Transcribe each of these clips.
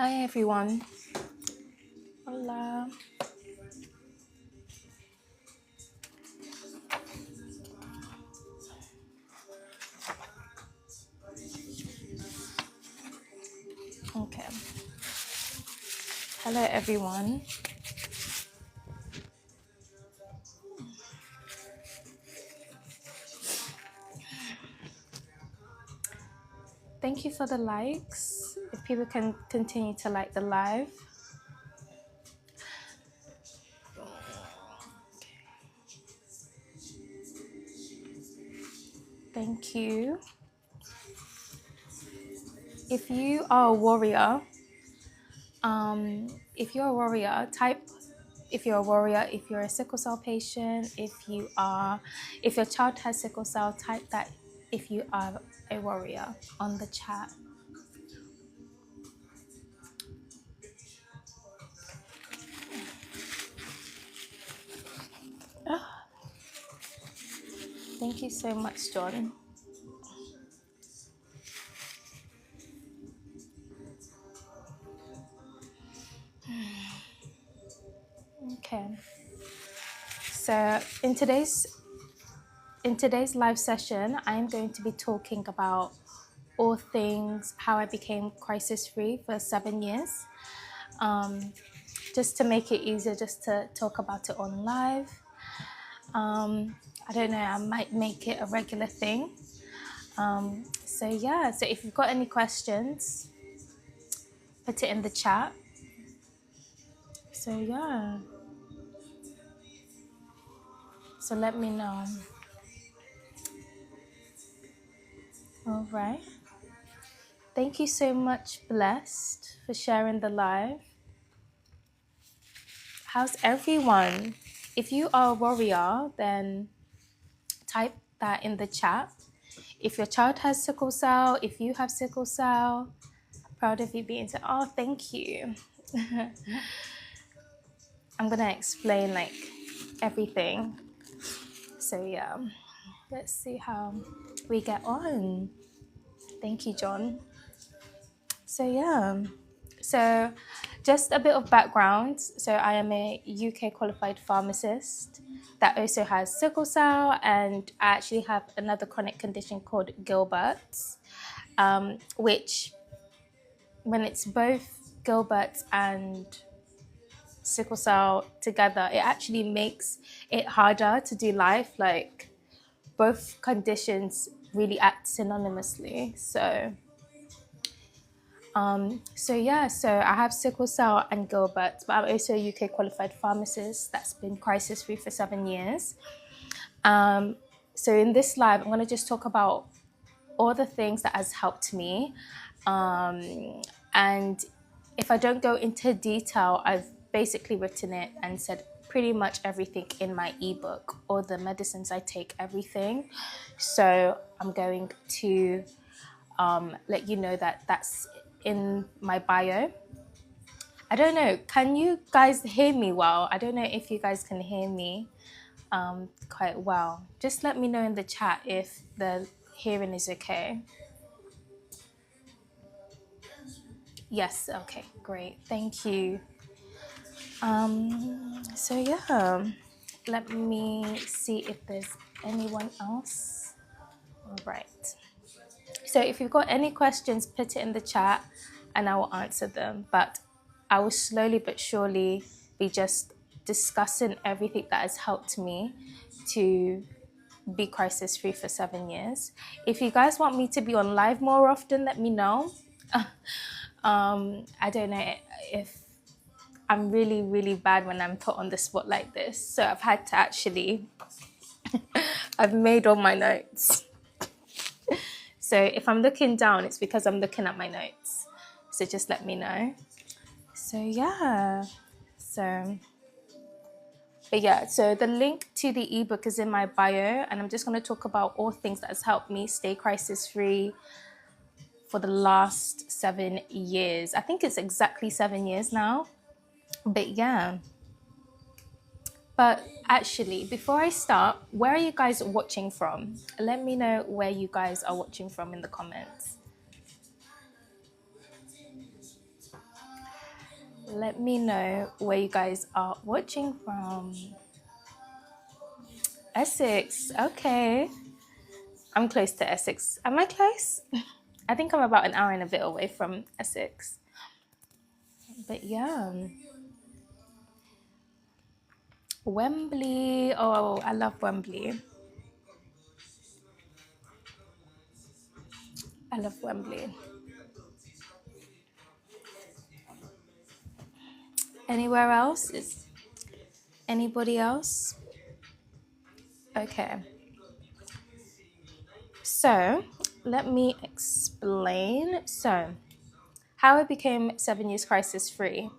Hi everyone. Hola. Okay. Hello everyone. Thank you for the likes. If people can continue to like the live. Thank you. If you are a warrior, if you're a warrior, type if you're a warrior, if you're a sickle cell patient, if your child has sickle cell, type that if you are a warrior on the chat. Thank you so much, John. Okay. So in today's live session, I'm going to be talking about all things how I became crisis free for 7 years. Just to make it easier, just to talk about it on live. I don't know, I might make it a regular thing. So if you've got any questions, put it in the chat. So let me know. All right. Thank you so much, Blessed, for sharing the live. How's everyone? If you are a warrior, then type that in the chat. If your child has sickle cell, if you have sickle cell, proud of you being so. Oh, thank you. I'm gonna explain like everything. So let's see how we get on. Thank you, John. So just a bit of background. So I am a UK qualified pharmacist that also has sickle cell, and I actually have another chronic condition called Gilbert's, which when it's both Gilbert's and sickle cell together, it actually makes it harder to do life. Like both conditions really act synonymously. So I have sickle cell and Gilbert, but I'm also a UK qualified pharmacist that's been crisis free for 7 years. So in this live, I'm going to just talk about all the things that has helped me. And if I don't go into detail, I've basically written it and said pretty much everything in my ebook, all the medicines I take, everything. So I'm going to let you know that that's in my bio. I don't know, can you guys hear me well? I don't know if you guys can hear me quite well. Just let me know in the chat if the hearing is okay. Yes, okay, great, thank you. Let me see if there's anyone else. All right. So if you've got any questions, put it in the chat and I will answer them. But I will slowly but surely be just discussing everything that has helped me to be crisis free for 7 years. If you guys want me to be on live more often, let me know. I don't know if I'm really, really bad when I'm put on the spot like this. So I've had to actually, I've made all my notes. So if I'm looking down, it's because I'm looking at my notes. So just let me know. So the link to the ebook is in my bio, and I'm just going to talk about all things that has helped me stay crisis free for the last 7 years. I think it's exactly 7 years now. But actually, before I start, where are you guys watching from? Let me know where you guys are watching from in the comments. Let me know where you guys are watching from. Essex, okay. I'm close to Essex. Am I close? I think I'm about an hour and a bit away from Essex. But yeah. Wembley. Oh, I love Wembley. I love Wembley. Anywhere else? Is anybody else? Okay. So let me explain. So, how I became 7 years crisis free.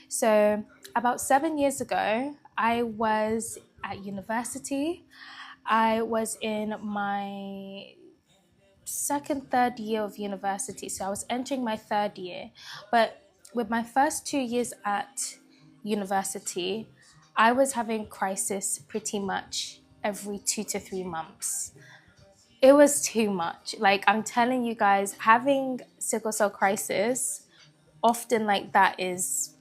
So, about 7 years ago, I was at university. I was in my second, third year of university. So, I was entering my third year. But with my first 2 years at university, I was having crisis pretty much every 2 to 3 months. It was too much. Like, I'm telling you guys, having sickle cell crisis often like that is,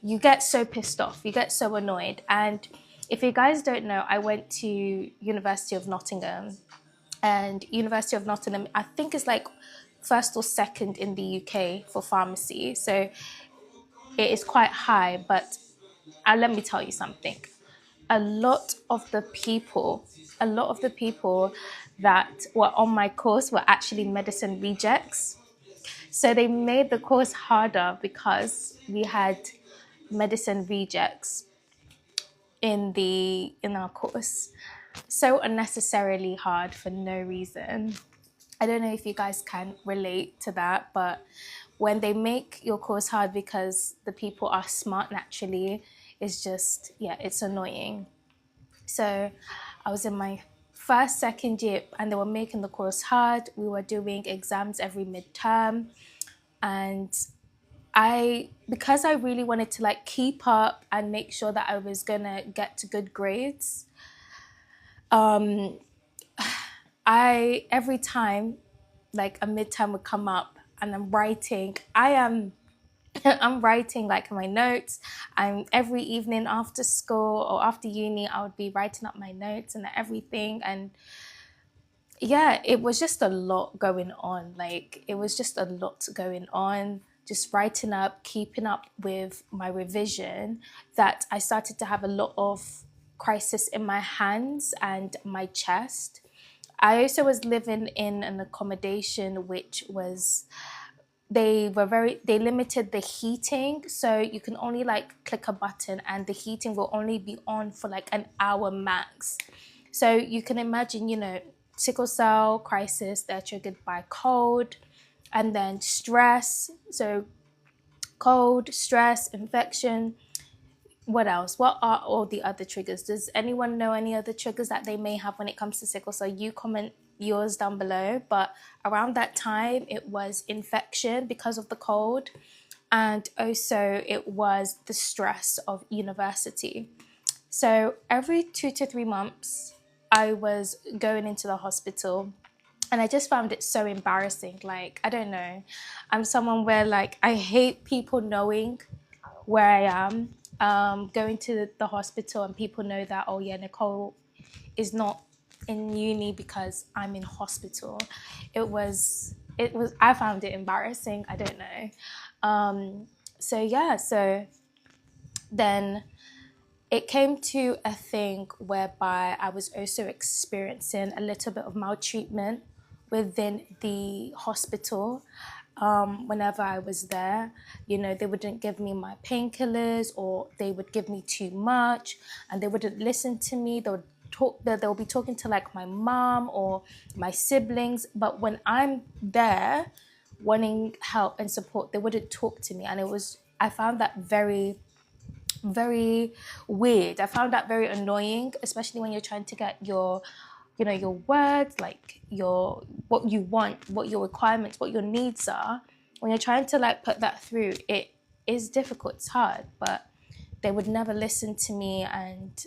you get so pissed off, you get so annoyed. And if you guys don't know, I went to University of Nottingham, and University of Nottingham, I think, is like first or second in the UK for pharmacy. So it is quite high, but let me tell you something. A lot of the people, a lot of the people that were on my course were actually medicine rejects. So they made the course harder because we had medicine rejects in our course. So unnecessarily hard for no reason. I don't know if you guys can relate to that, but when they make your course hard because the people are smart naturally, it's just, yeah, it's annoying. So I was in my first, second year, and they were making the course hard. We were doing exams every midterm. And because I really wanted to like keep up and make sure that I was gonna get to good grades, every time like a midterm would come up and I'm writing, I'm writing like my notes. Every evening after school or after uni, I would be writing up my notes and everything. And yeah, it was just a lot going on. Like, it was just a lot going on, just writing up, keeping up with my revision, that I started to have a lot of crisis in my hands and my chest. I also was living in an accommodation which was, they limited the heating, so you can only like click a button and the heating will only be on for like an hour max. So you can imagine, sickle cell crisis, they're triggered by cold and then stress. So cold, stress, infection. What else? What are all the other triggers? Does anyone know any other triggers that they may have when it comes to sickle cell? You comment yours down below. But around that time, it was infection because of the cold, and also it was the stress of university. So every 2 to 3 months, I was going into the hospital, and I just found it so embarrassing. Like, I don't know. I'm someone where like I hate people knowing where I am. Going to the hospital and people know that, oh yeah, Nicole is not in uni because I'm in hospital. I found it embarrassing. I don't know. So yeah, so then it came to a thing whereby I was also experiencing a little bit of maltreatment within the hospital. Whenever I was there, they wouldn't give me my painkillers, or they would give me too much, and they wouldn't listen to me. They'll be talking to like my mom or my siblings, but when I'm there wanting help and support, they wouldn't talk to me. And I found that very, very weird. I found that very annoying, especially when you're trying to get your words, like what you want, what your requirements, what your needs are. When you're trying to like put that through, it is difficult, it's hard, but they would never listen to me, and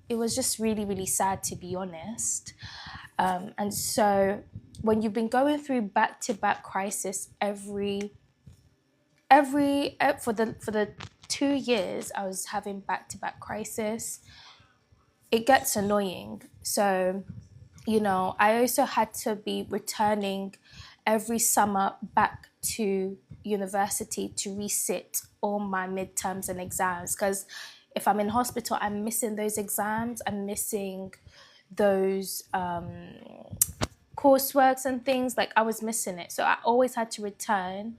it was just really, really sad, to be honest. And so when you've been going through back-to-back crisis every for the 2 years I was having back-to-back crisis, it gets annoying. So, I also had to be returning every summer back to university to resit all my midterms and exams, because if I'm in hospital, I'm missing those exams, I'm missing those courseworks and things. Like, I was missing it, so I always had to return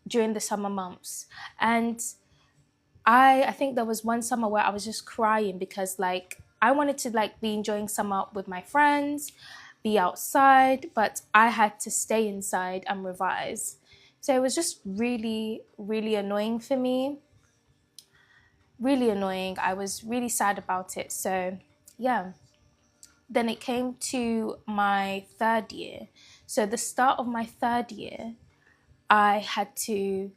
during the summer months. And I think there was one summer where I was just crying because, like, I wanted to, like, be enjoying summer with my friends, be outside, but I had to stay inside and revise. So it was just really, really annoying for me. Really annoying. I was really sad about it. So yeah. Then it came to my third year. So the start of my third year, I had to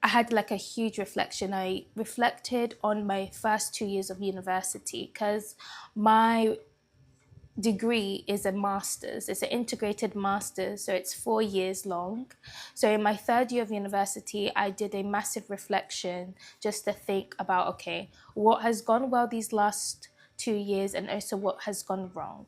I had like a huge reflection. I reflected on my first 2 years of university, because my degree is a master's. It's an integrated master's, so it's 4 years long. So in my third year of university, I did a massive reflection just to think about, okay, what has gone well these last 2 years and also what has gone wrong.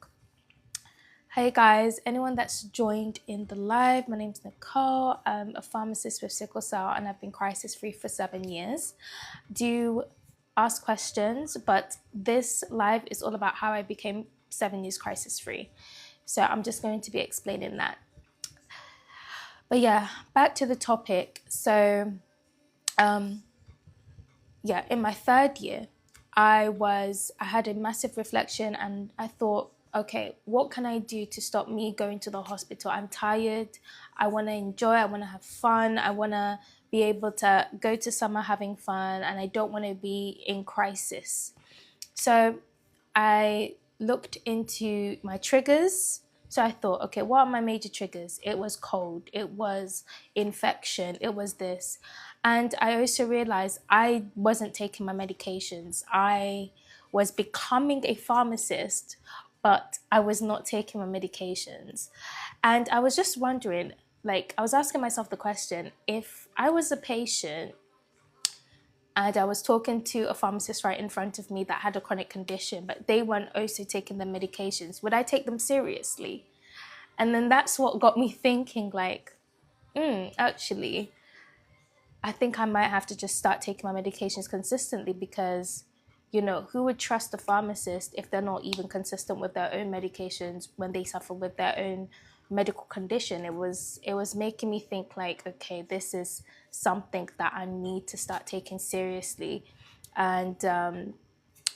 Hey guys, anyone that's joined in the live, my name's Nicole. I'm a pharmacist with Sickle Cell and I've been crisis free for 7 years. Do ask questions, but this live is all about how I became 7 years crisis free. So I'm just going to be explaining that. But yeah, back to the topic. So in my third year, I had a massive reflection and I thought, okay, what can I do to stop me going to the hospital? I'm tired. I want to enjoy. I want to have fun. I want to be able to go to summer having fun, and I don't want to be in crisis. So I looked into my triggers. So I thought, okay, what are my major triggers? It was cold. It was infection. It was this. And I also realized I wasn't taking my medications. I was becoming a pharmacist, but I was not taking my medications. And I was just wondering, like, I was asking myself the question, if I was a patient and I was talking to a pharmacist right in front of me that had a chronic condition, but they weren't also taking their medications, would I take them seriously? And then that's what got me thinking, like, actually, I think I might have to just start taking my medications consistently, because who would trust a pharmacist if they're not even consistent with their own medications when they suffer with their own medical condition? It was making me think, like, okay, this is something that I need to start taking seriously. And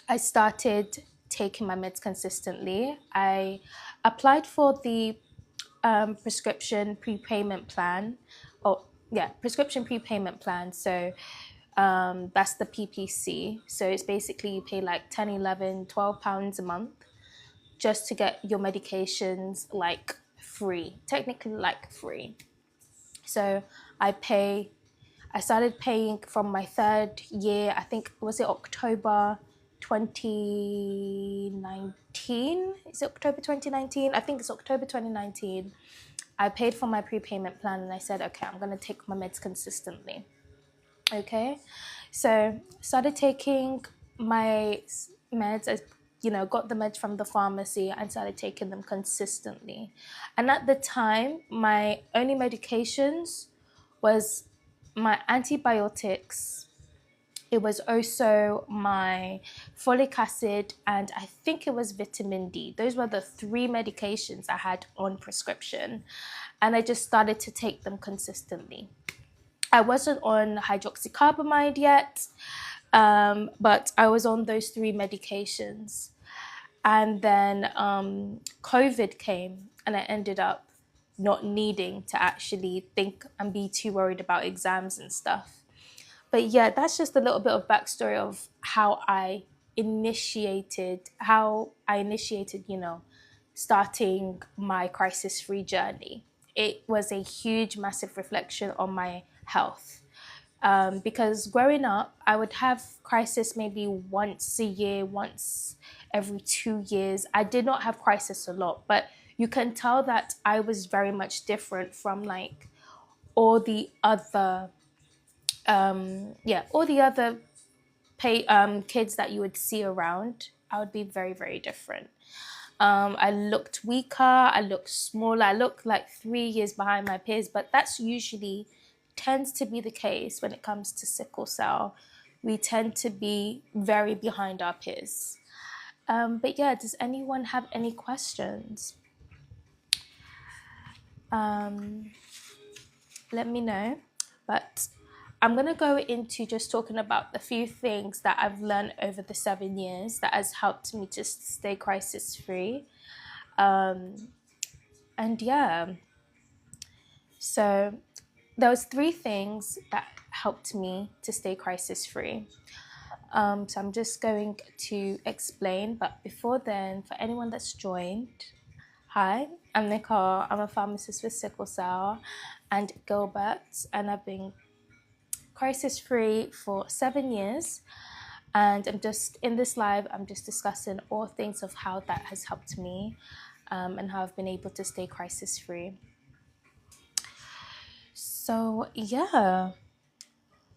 I started taking my meds consistently. I applied for the prescription prepayment plan. Prescription prepayment plan. So that's the PPC. So it's basically you pay like 10, 11, 12 pounds a month just to get your medications like free, technically like free. So I started paying from my third year. I think, was it October 2019? Is it October 2019? I think it's October 2019. I paid for my prepayment plan and I said, okay, I'm going to take my meds consistently. Okay, so started taking my meds. I got the meds from the pharmacy and started taking them consistently. And at the time, my only medications was my antibiotics. It was also my folic acid, and I think it was vitamin D. Those were the 3 medications I had on prescription, and I just started to take them consistently. I wasn't on hydroxycarbamide yet, but I was on those 3 medications. And then COVID came, and I ended up not needing to actually think and be too worried about exams and stuff. But yeah, that's just a little bit of backstory of how I initiated, starting my crisis-free journey. It was a huge, massive reflection on my health. Because growing up, I would have crisis maybe once a year, once every 2 years. I did not have crisis a lot, but you can tell that I was very much different from like all the other all the other kids that you would see around, I would be very, very different. I looked weaker, I looked smaller, I looked like 3 years behind my peers, but that's usually tends to be the case when it comes to sickle cell. We tend to be very behind our peers. But yeah, does anyone have any questions? Let me know. But I'm going to go into just talking about a few things that I've learned over the 7 years that has helped me to stay crisis free. And yeah, so there was 3 things that helped me to stay crisis free. So I'm just going to explain, but before then, for anyone that's joined, hi, I'm Nicole. I'm a pharmacist with Sickle Cell and Gilbert, and I've been crisis free for 7 years. And I'm just in this live, I'm just discussing all things of how that has helped me and how I've been able to stay crisis free. So, yeah.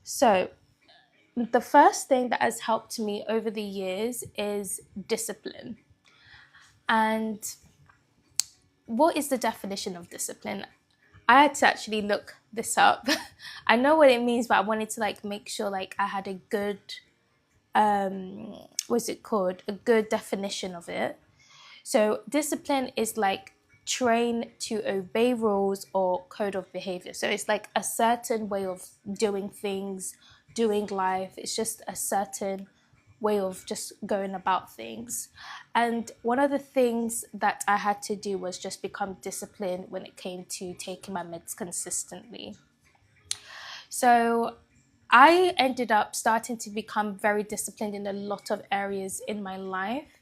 So, the first thing that has helped me over the years is discipline. And what is the definition of discipline? I had to actually look this up. I know what it means, but I wanted to make sure I had a good what's it called? A good definition of it. So discipline is train to obey rules or code of behavior. So it's a certain way of doing things, doing life. It's just a certain way of just going about things. And one of the things that I had to do was just become disciplined when it came to taking my meds consistently. So I ended up starting to become very disciplined in a lot of areas in my life.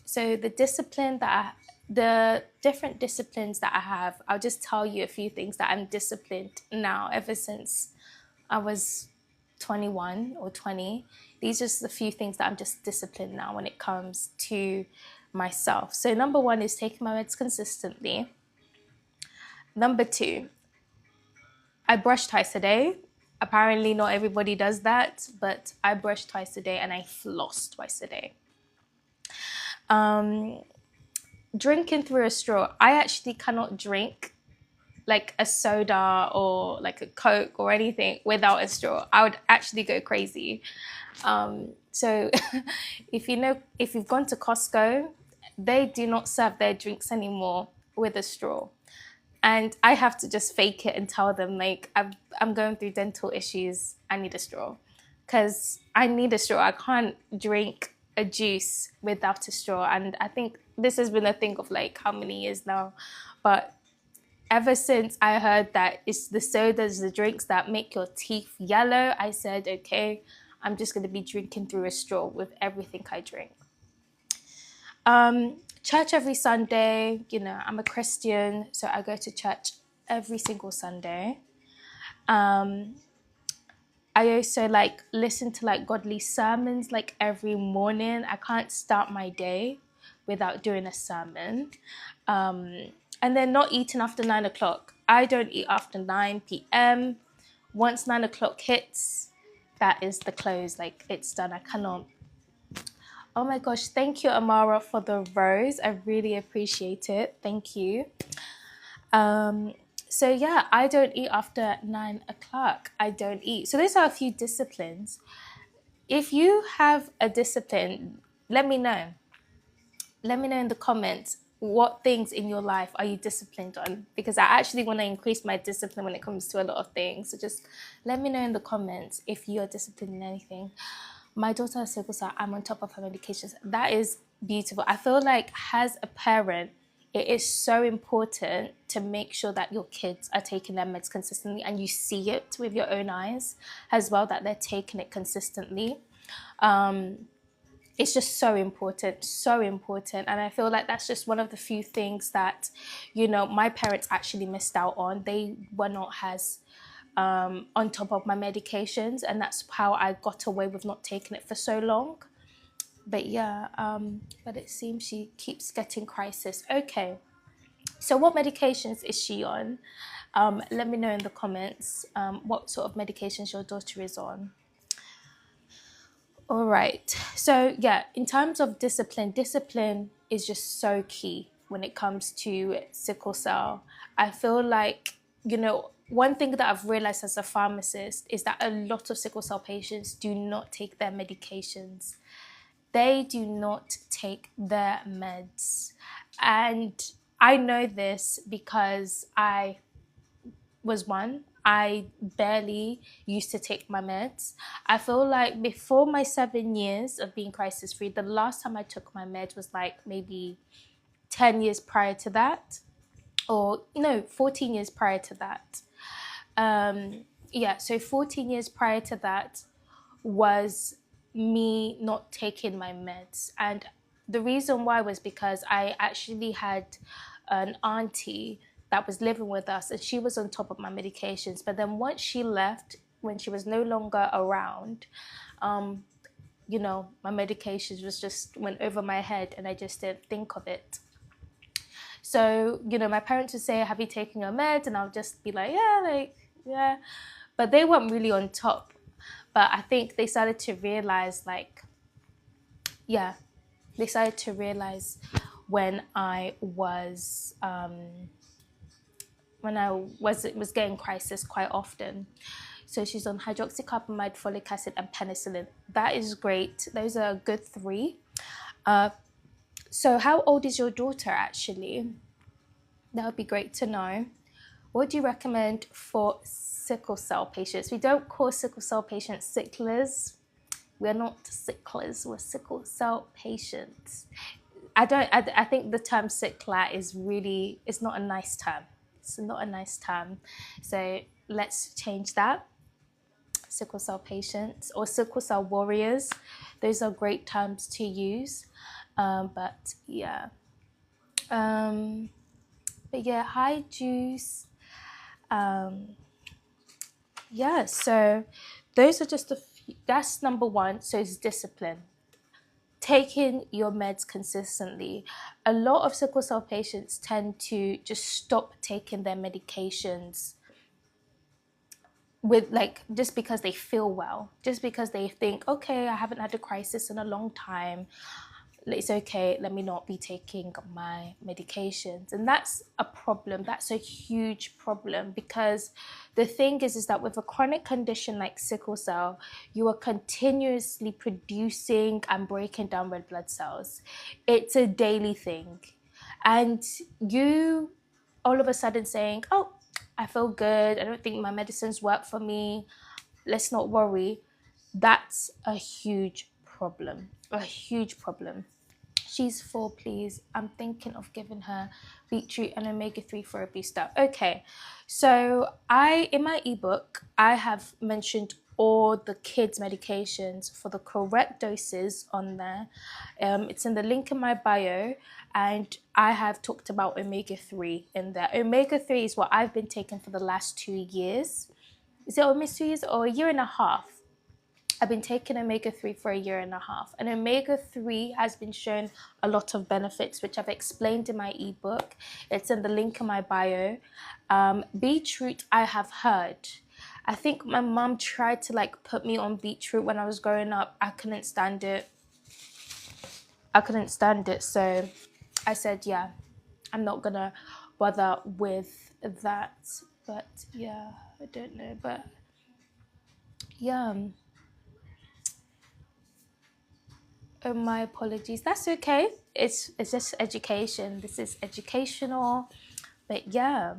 So the different disciplines that I have, I'll just tell you a few things that I'm disciplined now ever since I was 21 or 20. These are just the few things that I'm just disciplined now when it comes to myself. So number 1 is taking my meds consistently. Number 2, I brush twice a day. Apparently not everybody does that, but I brush twice a day and I floss twice a day. Drinking through a straw. I actually cannot drink a soda or a Coke or anything without a straw. I would actually go crazy. So if you've gone to Costco, they do not serve their drinks anymore with a straw. And I have to just fake it and tell them I'm going through dental issues. I need a straw because I need a straw. I can't drink a juice without a straw. And I think this has been a thing of how many years now. But ever since I heard that it's the sodas, the drinks that make your teeth yellow, I said, okay, I'm just going to be drinking through a straw with everything I drink. Church every Sunday. I'm a Christian, so I go to church every single Sunday. I also listen to godly sermons every morning. I can't start my day without doing a sermon. And then not eating after 9 o'clock. I don't eat after 9 p.m. Once 9 o'clock hits, that is the close. It's done. I cannot. Oh my gosh, thank you, Amara, for the rose. I really appreciate it. Thank you. So yeah, I don't eat after 9 o'clock. I don't eat. So those are a few disciplines. If you have a discipline, let me know. Let me know in the comments what things in your life are you disciplined on, because I actually want to increase my discipline when it comes to a lot of things. So just let me know in the comments if you're disciplined in anything. My daughter has sickle cell. I'm on top of her medications. That is beautiful. I feel as a parent, it is so important to make sure that your kids are taking their meds consistently and you see it with your own eyes as well, that they're taking it consistently. It's just so important. And I feel that's just one of the few things that, my parents actually missed out on. They were not as on top of my medications, and that's how I got away with not taking it for so long. But yeah, but it seems she keeps getting crisis. Okay, so what medications is she on? Let me know in the comments what sort of medications your daughter is on. All right. So yeah, in terms of discipline, discipline is just so key when it comes to sickle cell. I feel like, one thing that I've realized as a pharmacist is that a lot of sickle cell patients do not take their medications. They do not take their meds. And I know this because I was one. I barely used to take my meds. I feel like before my 7 years of being crisis free, the last time I took my meds was like maybe 10 years prior to that, or no, 14 years prior to that. So 14 years prior to that was me not taking my meds. And the reason why was because I actually had an auntie that was living with us, and she was on top of my medications. But then once she left, when she was no longer around, my medications was just went over my head, and I just didn't think of it. So, my parents would say, "Have you taken your meds?" And I'll just be like, yeah. But they weren't really on top. But I think they started to realize, they started to realize when I was was getting crisis quite often. So she's on hydroxycarbamide, folic acid, and penicillin. That is great. Those are a good 3. So how old is your daughter actually? That would be great to know. What do you recommend for sickle cell patients? We don't call sickle cell patients sicklers. We're not sicklers, we're sickle cell patients. I think the term sickler is really, it's not a nice term. It's not a nice term. So let's change that. Sickle cell patients or sickle cell warriors. Those are great terms to use. But yeah, hi Juice. So those are just a few. That's number 1. So it's discipline. Taking your meds consistently. A lot of sickle cell patients tend to just stop taking their medications just because they feel well, just because they think, okay, I haven't had a crisis in a long time, it's okay, let me not be taking my medications. And that's a problem. That's a huge problem, because the thing is that with a chronic condition like sickle cell, you are continuously producing and breaking down red blood cells. It's a daily thing. And you all of a sudden saying, oh, I feel good, I don't think my medicines work for me, let's not worry. That's a huge problem. A huge problem. She's 4, please. I'm thinking of giving her beetroot and omega-3 for a booster. Okay, so in my ebook, I have mentioned all the kids' medications for the correct doses on there. It's in the link in my bio, and I have talked about omega-3 in there. Omega-3 is what I've been taking for the last 2 years. Is it almost 2 years or a year and a half? I've been taking omega-3 for a year and a half, and omega-3 has been shown a lot of benefits, which I've explained in my ebook. It's in the link in my bio. Beetroot, I have heard. I think my mom tried to put me on beetroot when I was growing up. I couldn't stand it. So I said, yeah, I'm not gonna bother with that. But yeah, I don't know. But yeah. Oh, my apologies. That's okay. It's just education. This is educational. But yeah.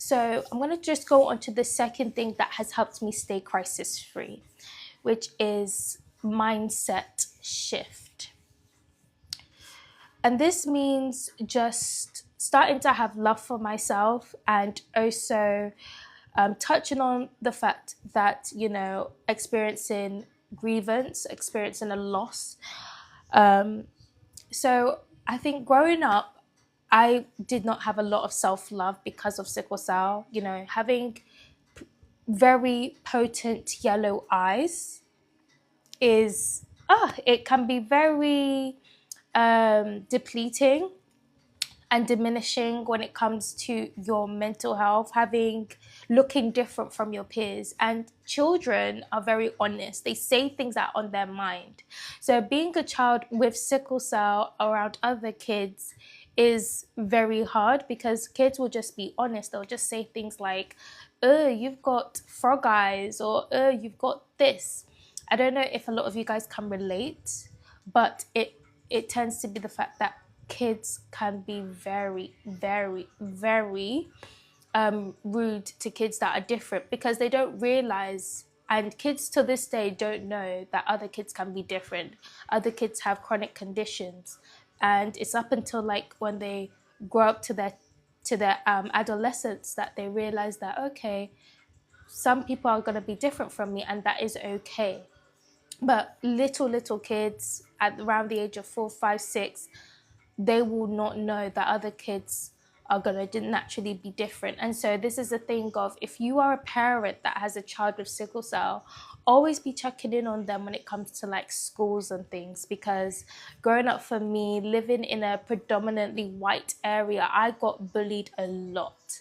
So I'm going to just go on to the second thing that has helped me stay crisis free, which is mindset shift. And this means just starting to have love for myself, and also touching on the fact that, experiencing grievance, experiencing a loss. So I think growing up, I did not have a lot of self-love because of sickle cell. Having very potent yellow eyes it can be very depleting. and diminishing when it comes to your mental health, looking different from your peers. And children are very honest. They say things that are on their mind. So being a child with sickle cell around other kids is very hard, because kids will just be honest. They'll just say things like, you've got frog eyes, or you've got this. I don't know if a lot of you guys can relate, but it tends to be the fact that kids can be very, very, very rude to kids that are different, because they don't realize, and kids to this day don't know that other kids can be different. Other kids have chronic conditions, and it's up until like when they grow up to their adolescence that they realize that, okay, some people are going to be different from me, and that is okay. But little kids at around the age of 4, 5, 6, they will not know that other kids are going to naturally be different. And so this is the thing of, if you are a parent that has a child with sickle cell, always be checking in on them when it comes to like schools and things. Because growing up for me, living in a predominantly white area, I got bullied a lot.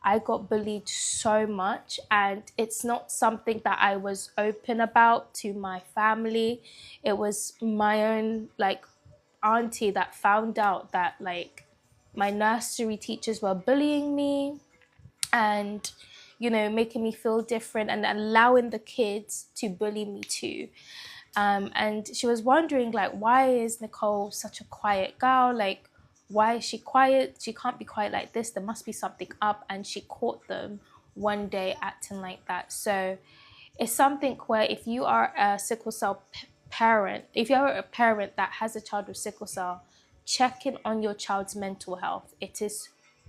I got bullied so much, and it's not something that I was open about to my family. It was my own like auntie that found out that like my nursery teachers were bullying me, and making me feel different, and allowing the kids to bully me too. And she was wondering, like, why is Nicole such a quiet girl? Like, why is she quiet? She can't be quiet like this. There must be something up. And she caught them one day acting like that. So it's something where, if you are a sickle cell parent, if you're a parent that has a child with sickle cell, check in on your child's mental health. It is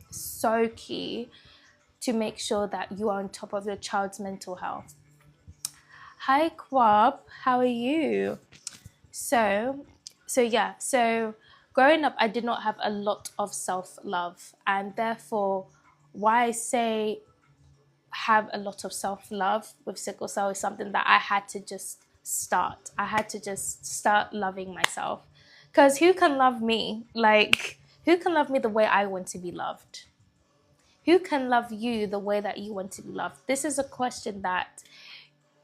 so key to make sure that you are on top of your child's mental health. Hi, Kwab. How are you? So growing up, I did not have a lot of self-love, and therefore, why I say have a lot of self-love with sickle cell is something that I had to just start. I had to just start loving myself, because who can love me? Like, who can love me the way I want to be loved? Who can love you the way that you want to be loved? This is a question that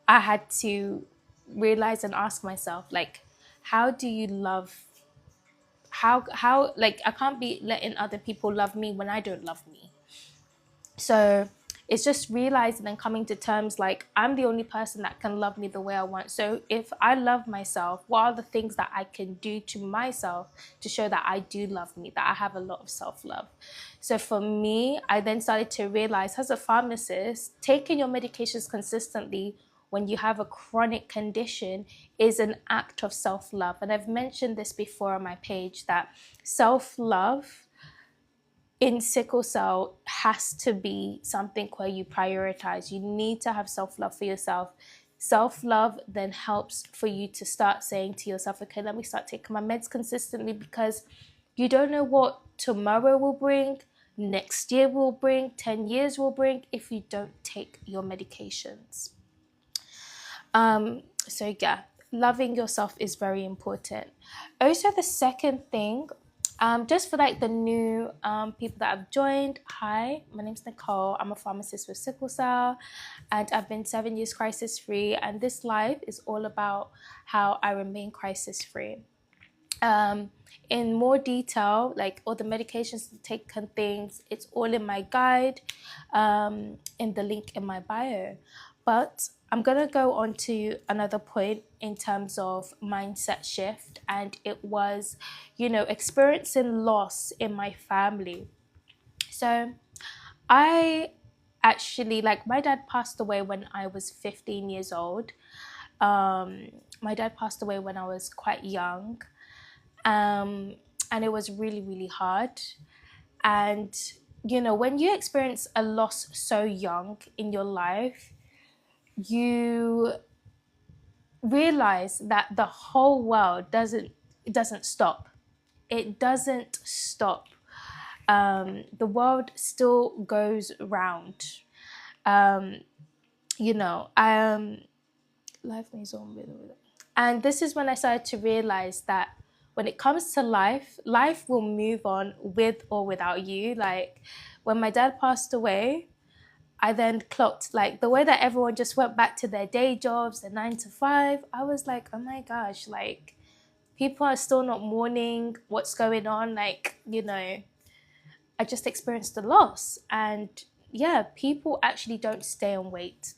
I had to realize and ask myself, like, how do you love, how like, I can't be letting other people love me when I don't love me. So it's just realizing and coming to terms, like, I'm the only person that can love me the way I want. So if I love myself, what are the things that I can do to myself to show that I do love me, that I have a lot of self-love? So for me, I then started to realize, as a pharmacist, taking your medications consistently when you have a chronic condition is an act of self-love. And I've mentioned this before on my page, that self-love in sickle cell has to be something where you prioritize. You need to have self-love for yourself. Self-love then helps for you to start saying to yourself, okay, let me start taking my meds consistently, because you don't know what tomorrow will bring, next year will bring, 10 years will bring, if you don't take your medications. So yeah, loving yourself is very important. Also, the second thing, just for like the new people that have joined, hi, my name's Nicole. I'm a pharmacist with sickle cell, and I've been 7 years crisis free. And this live is all about how I remain crisis free. In more detail, like all the medications to take and things, it's all in my guide, in the link in my bio. But I'm going to go on to another point in terms of mindset shift. And it was, experiencing loss in my family. So I actually, like, my dad passed away when I was 15 years old. My dad passed away when I was quite young. And it was really, really hard. And, when you experience a loss so young in your life, you realize that the whole world doesn't stop. It doesn't stop. The world still goes round. Life moves on. And this is when I started to realize that when it comes to life, life will move on with or without you. Like when my dad passed away, I then clocked like the way that everyone just went back to their day jobs, their 9 to 5. I was like, oh my gosh, like people are still not mourning what's going on. Like, I just experienced the loss. And yeah, people actually don't stay and wait.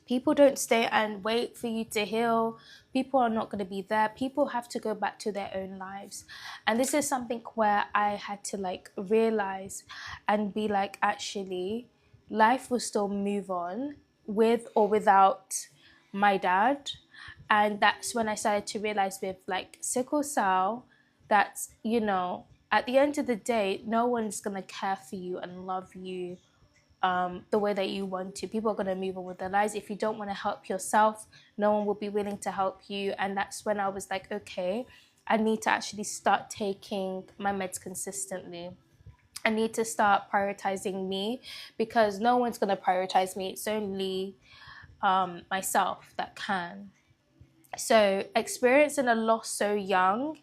People don't stay and wait for you to heal. People are not going to be there. People have to go back to their own lives. And this is something where I had to like realize and be like, actually, life will still move on with or without my dad. And that's when I started to realize with like sickle cell that, at the end of the day, no one's going to care for you and love you the way that you want to. People are going to move on with their lives. If you don't want to help yourself, no one will be willing to help you. And that's when I was like, okay, I need to actually start taking my meds consistently. I need to start prioritizing me, because no one's going to prioritize me. It's only myself that can. So experiencing a loss so young,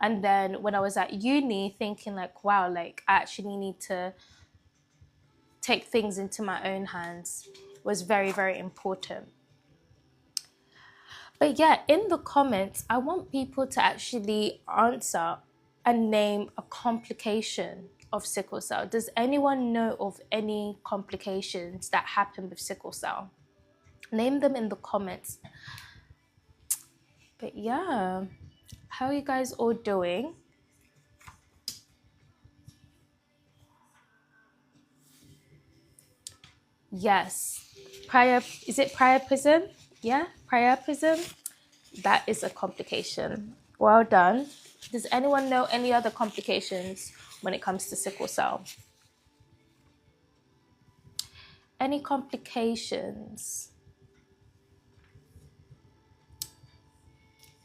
and then when I was at uni thinking like, wow, like I actually need to take things into my own hands, was very, very important. But yeah, in the comments, I want people to actually answer and name a complication of sickle cell. Does anyone know of any complications that happen with sickle cell? Name them in the comments. But yeah, how are you guys all doing? Yes. Is it priapism? Yeah, priapism. That is a complication. Well done. Does anyone know any other complications when it comes to sickle cell? Any complications?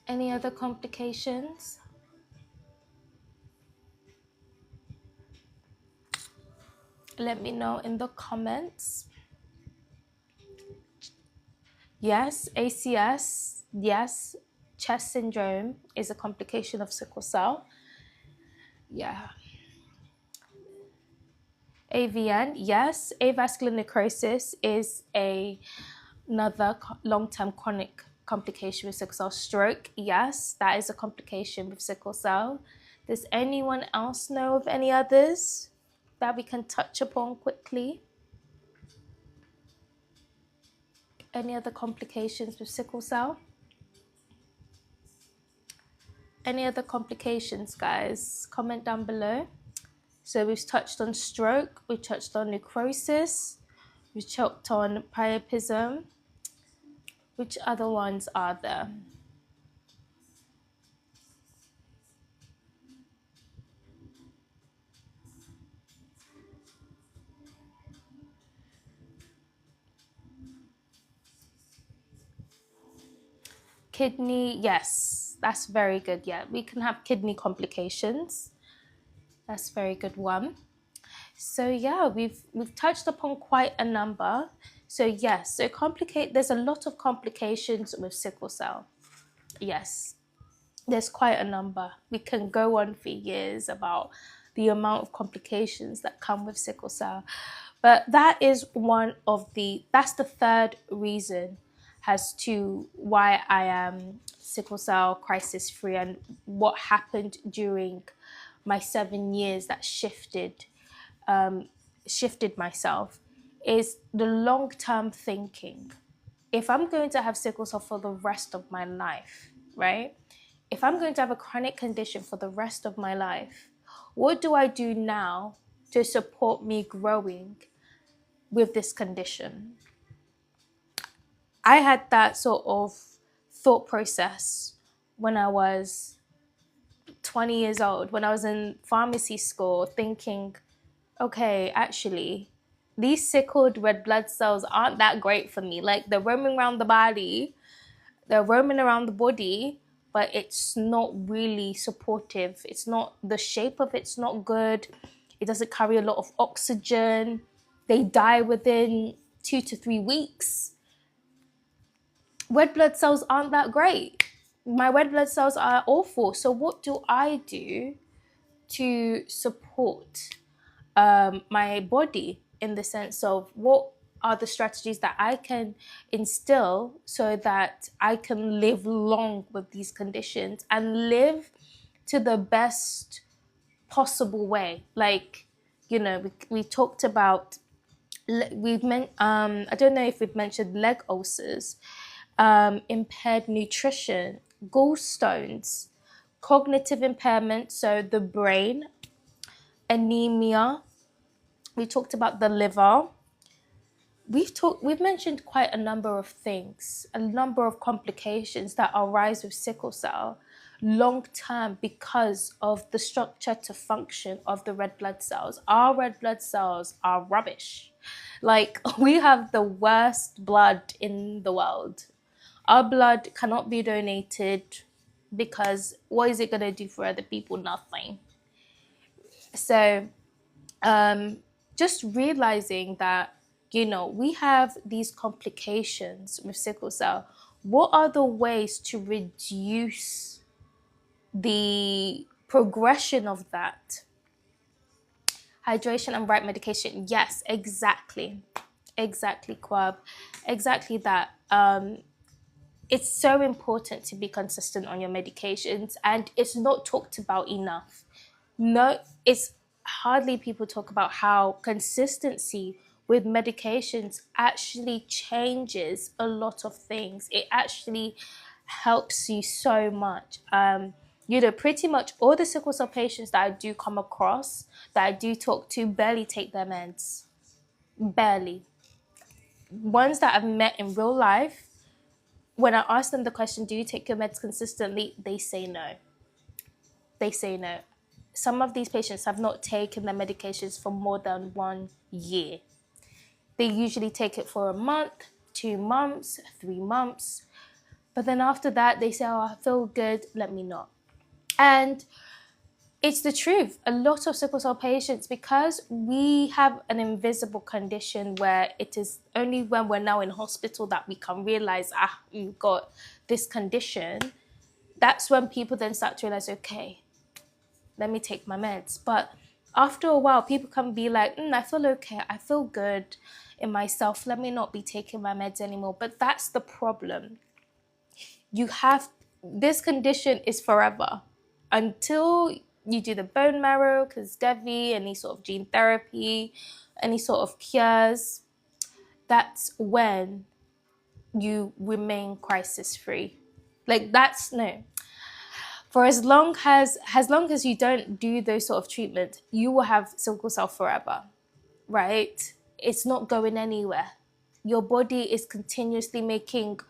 Any other complications? Let me know in the comments. Yes, ACS. Yes, chest syndrome is a complication of sickle cell. Yeah. AVN, yes. Avascular necrosis is another long-term chronic complication with sickle cell. Stroke, yes, that is a complication with sickle cell. Does anyone else know of any others that we can touch upon quickly? Any other complications with sickle cell? Any other complications, guys? Comment down below. So we've touched on stroke, we touched on necrosis, we touched on priapism. Which other ones are there? Kidney, yes, that's very good. Yeah, we can have kidney complications. That's a very good one. So yeah, we've touched upon quite a number. So yes, there's a lot of complications with sickle cell. Yes, there's quite a number. We can go on for years about the amount of complications that come with sickle cell. But that's the third reason as to why I am sickle cell crisis free, and what happened during my 7 years that shifted myself is the long-term thinking. If I'm going to have sickle cell for the rest of my life, right? If I'm going to have a chronic condition for the rest of my life, what do I do now to support me growing with this condition? I had that sort of thought process when I was 20 years old, when I was in pharmacy school, thinking, okay, actually, these sickled red blood cells aren't that great for me. Like, they're roaming around the body, but it's not really supportive. It's not, the shape of it's not good. It doesn't carry a lot of oxygen. They die within 2 to 3 weeks. Red blood cells aren't that great. my red blood cells are awful. So what do I do to support my body, in the sense of what are the strategies that I can instill so that I can live long with these conditions and live to the best possible way. Like, we talked about, I don't know if we've mentioned leg ulcers, impaired nutrition, gallstones, cognitive impairment, so the brain, anemia. We talked about the liver. We've mentioned quite a number of things, a number of complications that arise with sickle cell long term because of the structure to function of the red blood cells. Our red blood cells are rubbish. Like, we have the worst blood in the world. Our blood cannot be donated because what is it going to do for other people? Nothing. So just realizing that, we have these complications with sickle cell. What are the ways to reduce the progression of that? Hydration and right medication. Yes, exactly. Exactly, Quab. Exactly that. It's so important to be consistent on your medications, and it's not talked about enough. No, it's hardly people talk about how consistency with medications actually changes a lot of things. It actually helps you so much. Pretty much all the sickle cell patients that I do come across, that I do talk to, barely take their meds. Barely. Ones that I've met in real life, when I ask them the question, do you take your meds consistently? They say no. They say no. Some of these patients have not taken their medications for more than 1 year. They usually take it for a month, 2 months, 3 months. But then after that, they say, oh, I feel good, let me not. And it's the truth. A lot of sickle cell patients, because we have an invisible condition where it is only when we're now in hospital that we can realize, we've got this condition. That's when people then start to realize, okay, let me take my meds. But after a while, people can be like, I feel okay, I feel good in myself, let me not be taking my meds anymore. But that's the problem. This condition is forever. Until you do the bone marrow, because Devi, any sort of gene therapy, any sort of cures, that's when you remain crisis free. Like, that's no. For as long as you don't do those sort of treatment, you will have sickle cell forever, right? It's not going anywhere. Your body is continuously making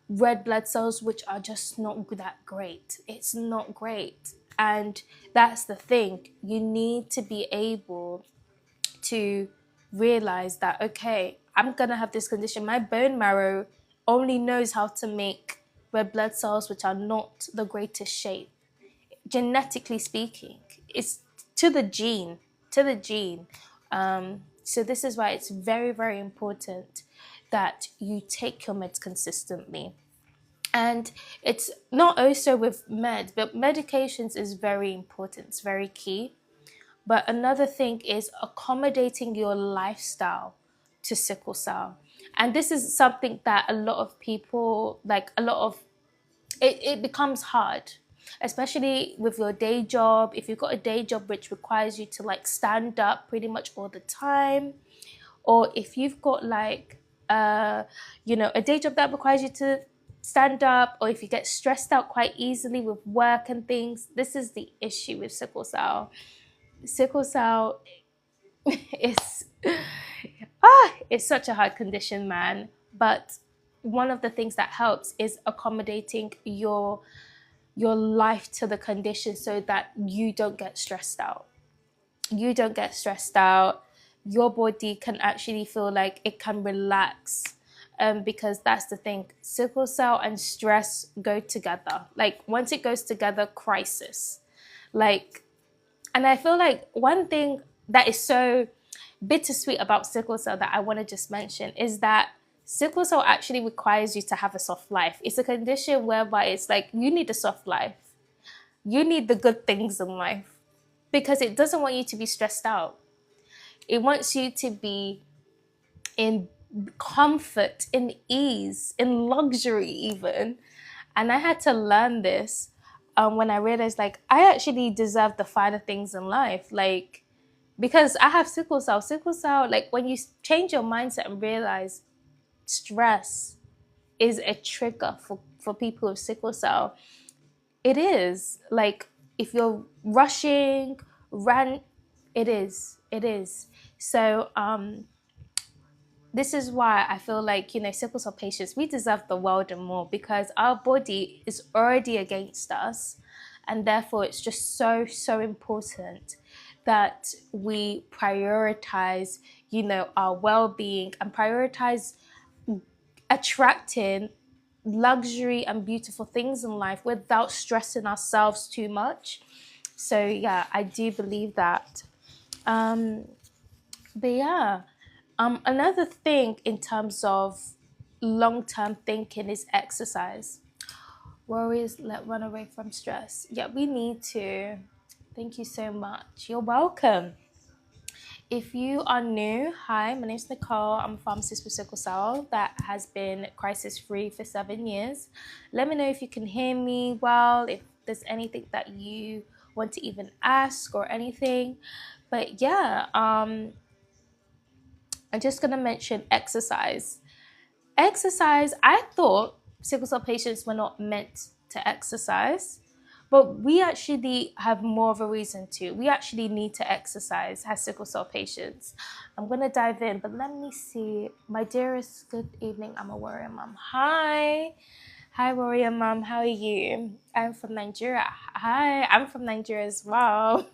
red blood cells, which are just not that great. It's not great. And that's the thing. You need to be able to realize that, okay, I'm going to have this condition. My bone marrow only knows how to make red blood cells, which are not the greatest shape. Genetically speaking, it's to the gene. So this is why it's very, very important that you take your meds consistently. And it's not also with meds, but medications is very important. It's very key. But another thing is accommodating your lifestyle to sickle cell. And this is something that a lot of people, it becomes hard, especially with your day job. If you've got a day job which requires you to stand up pretty much all the time, or if you've got a day job that requires you to stand up, or if you get stressed out quite easily with work and things, this is the issue with sickle cell. Sickle cell is it's such a hard condition, man. But one of the things that helps is accommodating your life to the condition so that you don't get stressed out. Your body can actually feel like it can relax. Because that's the thing, sickle cell and stress go together. Once it goes together, crisis. And I feel like one thing that is so bittersweet about sickle cell that I want to just mention is that Sickle cell actually requires you to have a soft life. It's a condition whereby it's like you need a soft life. You need the good things in life because it doesn't want you to be stressed out. It wants you to be in comfort, in ease, in luxury, even. And I had to learn this when I realized, like, I actually deserve the finer things in life. Like, because I have sickle cell. Sickle cell, like, when you change your mindset and realize stress is a trigger for people with sickle cell, it is. Like, if you're rushing, run, it is. So, this is why I feel like, sickle cell patients, we deserve the world and more because our body is already against us. And therefore, it's just so, so important that we prioritize, our well-being and prioritize attracting luxury and beautiful things in life without stressing ourselves too much. So, yeah, I do believe that. But yeah, another thing in terms of long-term thinking is exercise. Worries let run away from stress. Yeah, we need to. Thank you so much. You're welcome. If you are new, hi, my name is Nicole. I'm a pharmacist with Sickle Cell that has been crisis-free for 7 years. Let me know if you can hear me well, if there's anything that you want to even ask or anything. But yeah, I'm just going to mention exercise. Exercise, I thought sickle cell patients were not meant to exercise, but we actually have more of a reason to. We actually need to exercise as sickle cell patients. I'm going to dive in, but let me see. My dearest, good evening. I'm a warrior mom. Hi. Hi, warrior mom. How are you? I'm from Nigeria. Hi. I'm from Nigeria as well.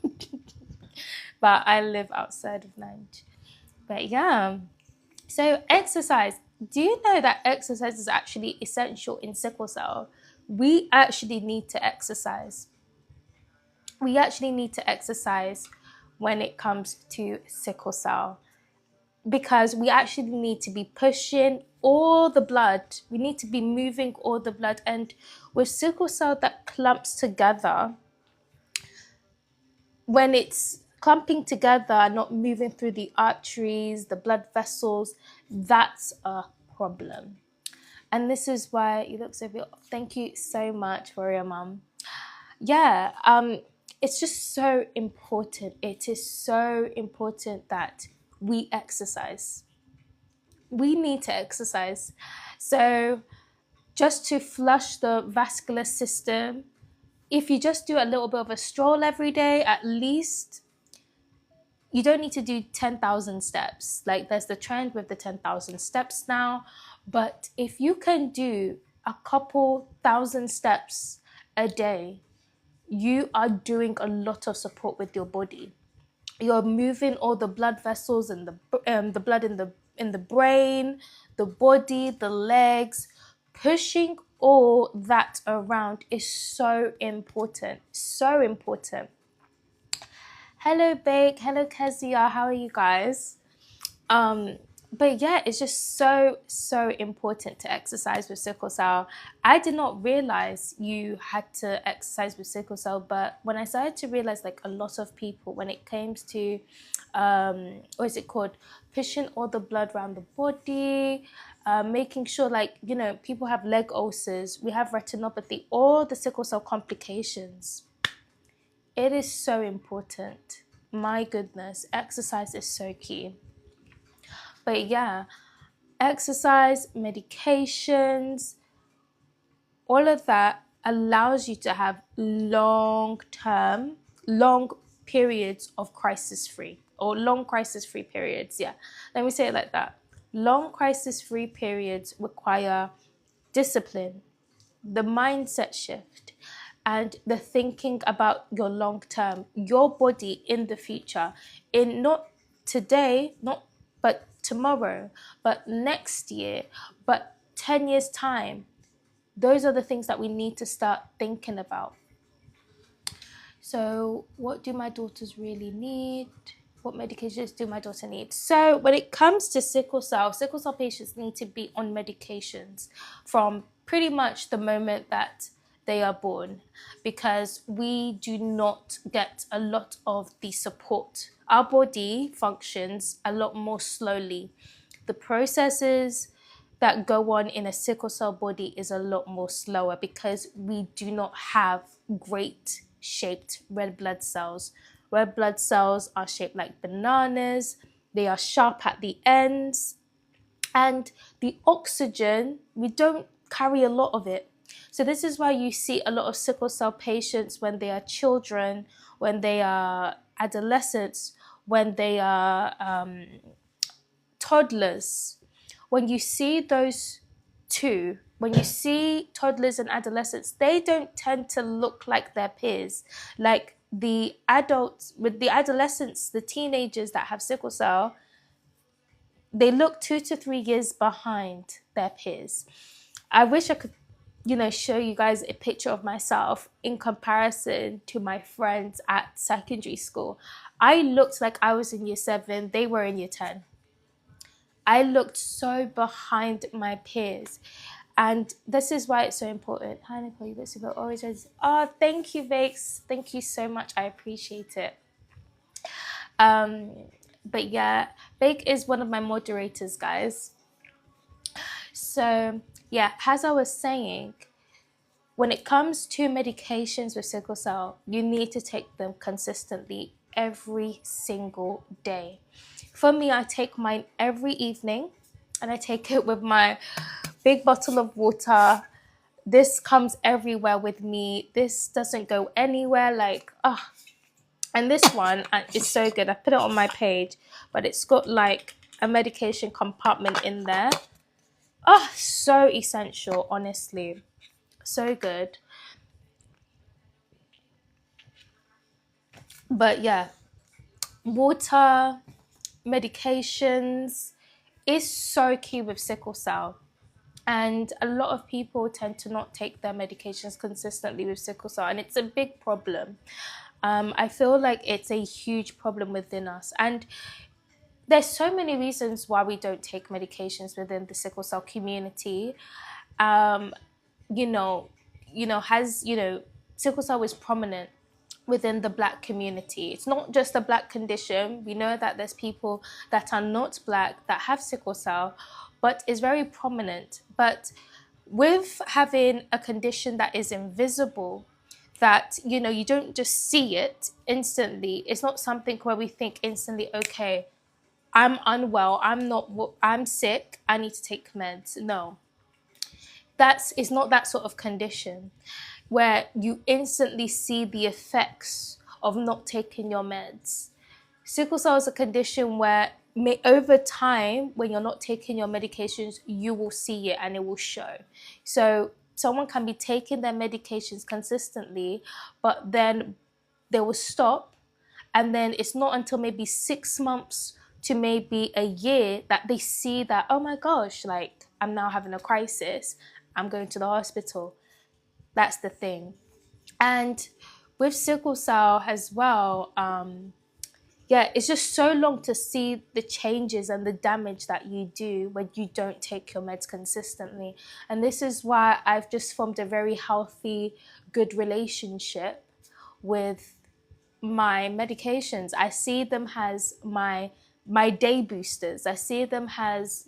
But I live outside of Nigeria. But yeah. So exercise. Do you know that exercise is actually essential in sickle cell? We actually need to exercise. We actually need to exercise when it comes to sickle cell because we actually need to be pushing all the blood. We need to be moving all the blood. And with sickle cell that clumps together, when it's clumping together, not moving through the arteries, the blood vessels, that's a problem. And this is why you look so beautiful. Thank you so much, Warrior Mum. Yeah, it's just so important. It is so important that we exercise. We need to exercise. So just to flush the vascular system, if you just do a little bit of a stroll every day, at least you don't need to do 10,000 steps. Like there's the trend with the 10,000 steps now. But if you can do a couple thousand steps a day, you are doing a lot of support with your body. You're moving all the blood vessels and the blood in the brain, the body, the legs. Pushing all that around is so important. So important. Hello, Bake. Hello, Kezia. How are you guys? But yeah, it's just so, so important to exercise with sickle cell. I did not realize you had to exercise with sickle cell, but when I started to realize, like, a lot of people, when it comes to, what is it called? Pushing all the blood around the body, making sure, like, people have leg ulcers, we have retinopathy, all the sickle cell complications. It is so important. My goodness, exercise is so key. But yeah, exercise, medications, all of that allows you to have long periods of crisis-free or long crisis-free periods. Yeah, let me say it like that. Long crisis-free periods require discipline, the mindset shift, and the thinking about your long term, your body in the future, in not today, not but tomorrow, but next year, but 10 years time. Those are the things that we need to start thinking about. So what do my daughters really need? What medications do my daughter need? So when it comes to sickle cell patients need to be on medications from pretty much the moment that they are born, because we do not get a lot of the support. Our body functions a lot more slowly. The processes that go on in a sickle cell body is a lot more slower because we do not have great shaped red blood cells. Red blood cells are shaped like bananas, they are sharp at the ends, and the oxygen, we don't carry a lot of it. So this is why you see a lot of sickle cell patients when they are children, when they are adolescents, when they are toddlers. When you see those two, when you see toddlers and adolescents, they don't tend to look like their peers. Like the adults, with the adolescents, the teenagers that have sickle cell, they look 2 to 3 years behind their peers. I wish I could, show you guys a picture of myself in comparison to my friends at secondary school. I looked like I was in year 7, they were in year 10. I looked so behind my peers. And this is why it's so important. Hi, Nicole, you look super orange. Oh, thank you, Vakes. Thank you so much. I appreciate it. But yeah, Vake is one of my moderators, guys. So yeah, as I was saying, when it comes to medications with sickle cell, you need to take them consistently every single day. For me, I take mine every evening, and I take it with my big bottle of water. This comes everywhere with me. This doesn't go anywhere. And this one is so good. I put it on my page, but it's got like a medication compartment in there. Oh, so essential, honestly. So good. But yeah, water, medications is so key with sickle cell. And a lot of people tend to not take their medications consistently with sickle cell, and it's a big problem. I feel like it's a huge problem within us. And there's so many reasons why we don't take medications within the sickle cell community. Um, you know, sickle cell is prominent within the Black community. It's not just a Black condition. We know that there's people that are not Black that have sickle cell, but it's very prominent. But with having a condition that is invisible, that you don't just see it instantly, it's not something where we think instantly, okay, I'm unwell, I'm sick, I need to take meds. No, it's not that sort of condition where you instantly see the effects of not taking your meds. Sickle cell is a condition where over time, when you're not taking your medications, you will see it and it will show. So someone can be taking their medications consistently, but then they will stop, and then it's not until maybe 6 months to maybe a year that they see that, oh my gosh, like I'm now having a crisis, I'm going to the hospital. That's the thing. And with sickle cell as well, it's just so long to see the changes and the damage that you do when you don't take your meds consistently. And this is why I've just formed a very healthy, good relationship with my medications. I see them as my day boosters. I see them as,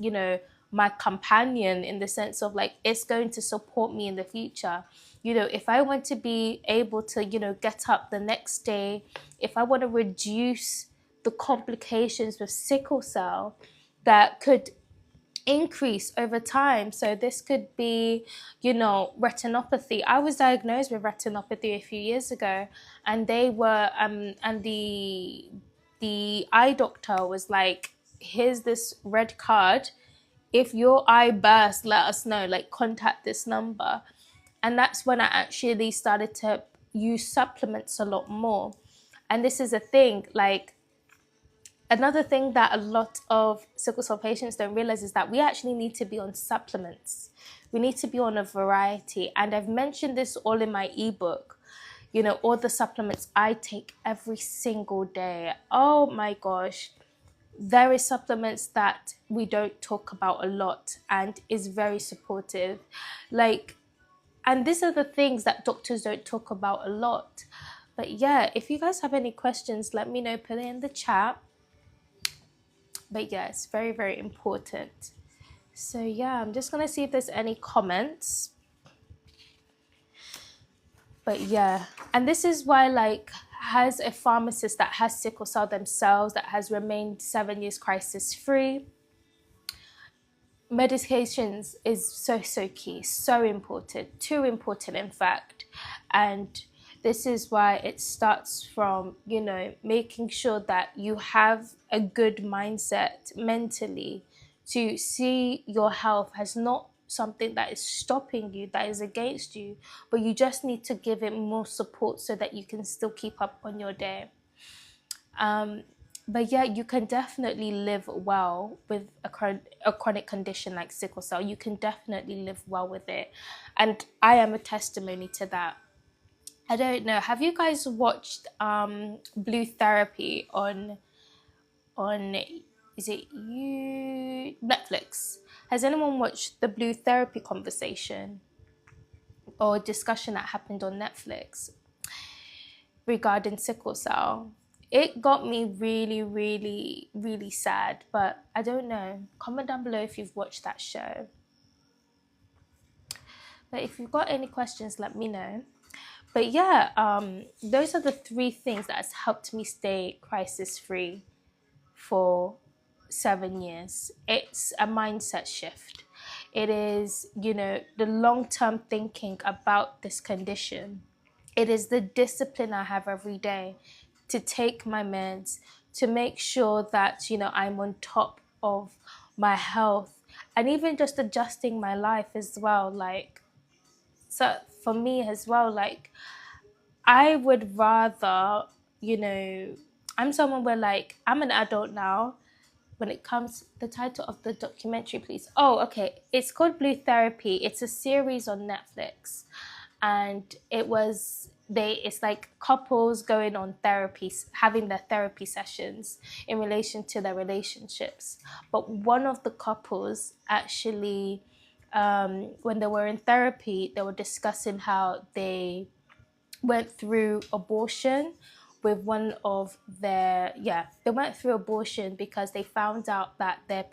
my companion, in the sense of like, it's going to support me in the future. If I want to be able to, get up the next day, if I want to reduce the complications with sickle cell that could increase over time. So this could be, retinopathy. I was diagnosed with retinopathy a few years ago, and they were, and the eye doctor was like, here's this red card. If your eye bursts, let us know, like contact this number. And that's when I actually started to use supplements a lot more. And this is a thing, like, another thing that a lot of sickle cell patients don't realize is that we actually need to be on supplements. We need to be on a variety. And I've mentioned this all in my ebook. you know, all the supplements I take every single day. Oh my gosh. There is supplements that we don't talk about a lot and is very supportive. Like, and these are the things that doctors don't talk about a lot. But yeah, if you guys have any questions, let me know, put it in the chat. But yeah, it's very, very important. So yeah, I'm just gonna see if there's any comments. But yeah, and this is why, like, as a pharmacist that has sickle cell themselves, that has remained 7 years crisis free, medications is so key, so important, too important in fact. And this is why it starts from, you know, making sure that you have a good mindset mentally to see your health as not something that is stopping you, that is against you, but you just need to give it more support so that you can still keep up on your day. But yeah, you can definitely live well with a chronic condition like sickle cell. You can definitely live well with it. And I am a testimony to that. I don't know. Have you guys watched Blue Therapy on is it you Netflix? Has anyone watched the Blue Therapy conversation or discussion that happened on Netflix regarding sickle cell? It got me really, really, really sad, but I don't know. Comment down below if you've watched that show. But if you've got any questions, let me know. But yeah, those are the 3 things that has helped me stay crisis free for 7 years. It's a mindset shift. It is, you know, the long-term thinking about this condition. It is the discipline I have every day to take my meds, to make sure that, you know, I'm on top of my health, and even just adjusting my life as well. Like, so for me as well, like, I would rather, you know, I'm someone where, like, I'm an adult now. When it comes, the title of the documentary, please. Oh, okay. It's called Blue Therapy. It's a series on Netflix. And it's like couples going on therapies, having their therapy sessions in relation to their relationships. But one of the couples actually, when they were in therapy, they were discussing how they went through abortion with one of their, they went through abortion because they found out that their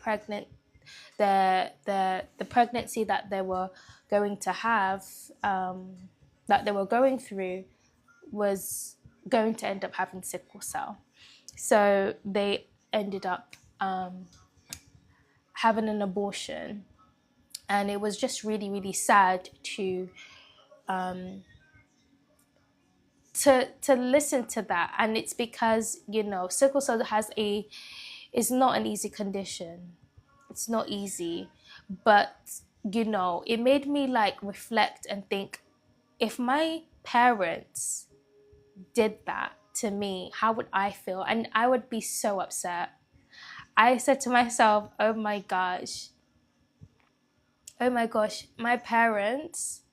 the pregnancy that they were going to have, that they were going through, was going to end up having sickle cell. So they ended up having an abortion, and it was just really, really sad to listen to that. And it's because, you know, sickle cell is not an easy condition. It's not easy, but, you know, it made me like reflect and think, if my parents did that to me, how would I feel? And I would be so upset. I said to myself, oh my gosh, my parents,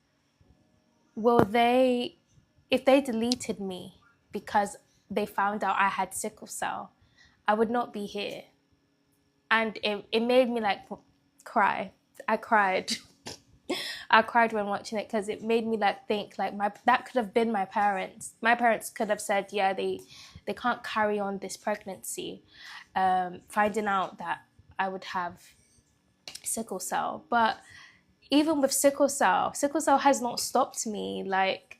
if they deleted me because they found out I had sickle cell, I would not be here. And it made me like cry. I cried. I cried when watching it, because it made me like think, like, that could have been my parents. My parents could have said, yeah, they can't carry on this pregnancy, finding out that I would have sickle cell. But even with sickle cell has not stopped me. Like,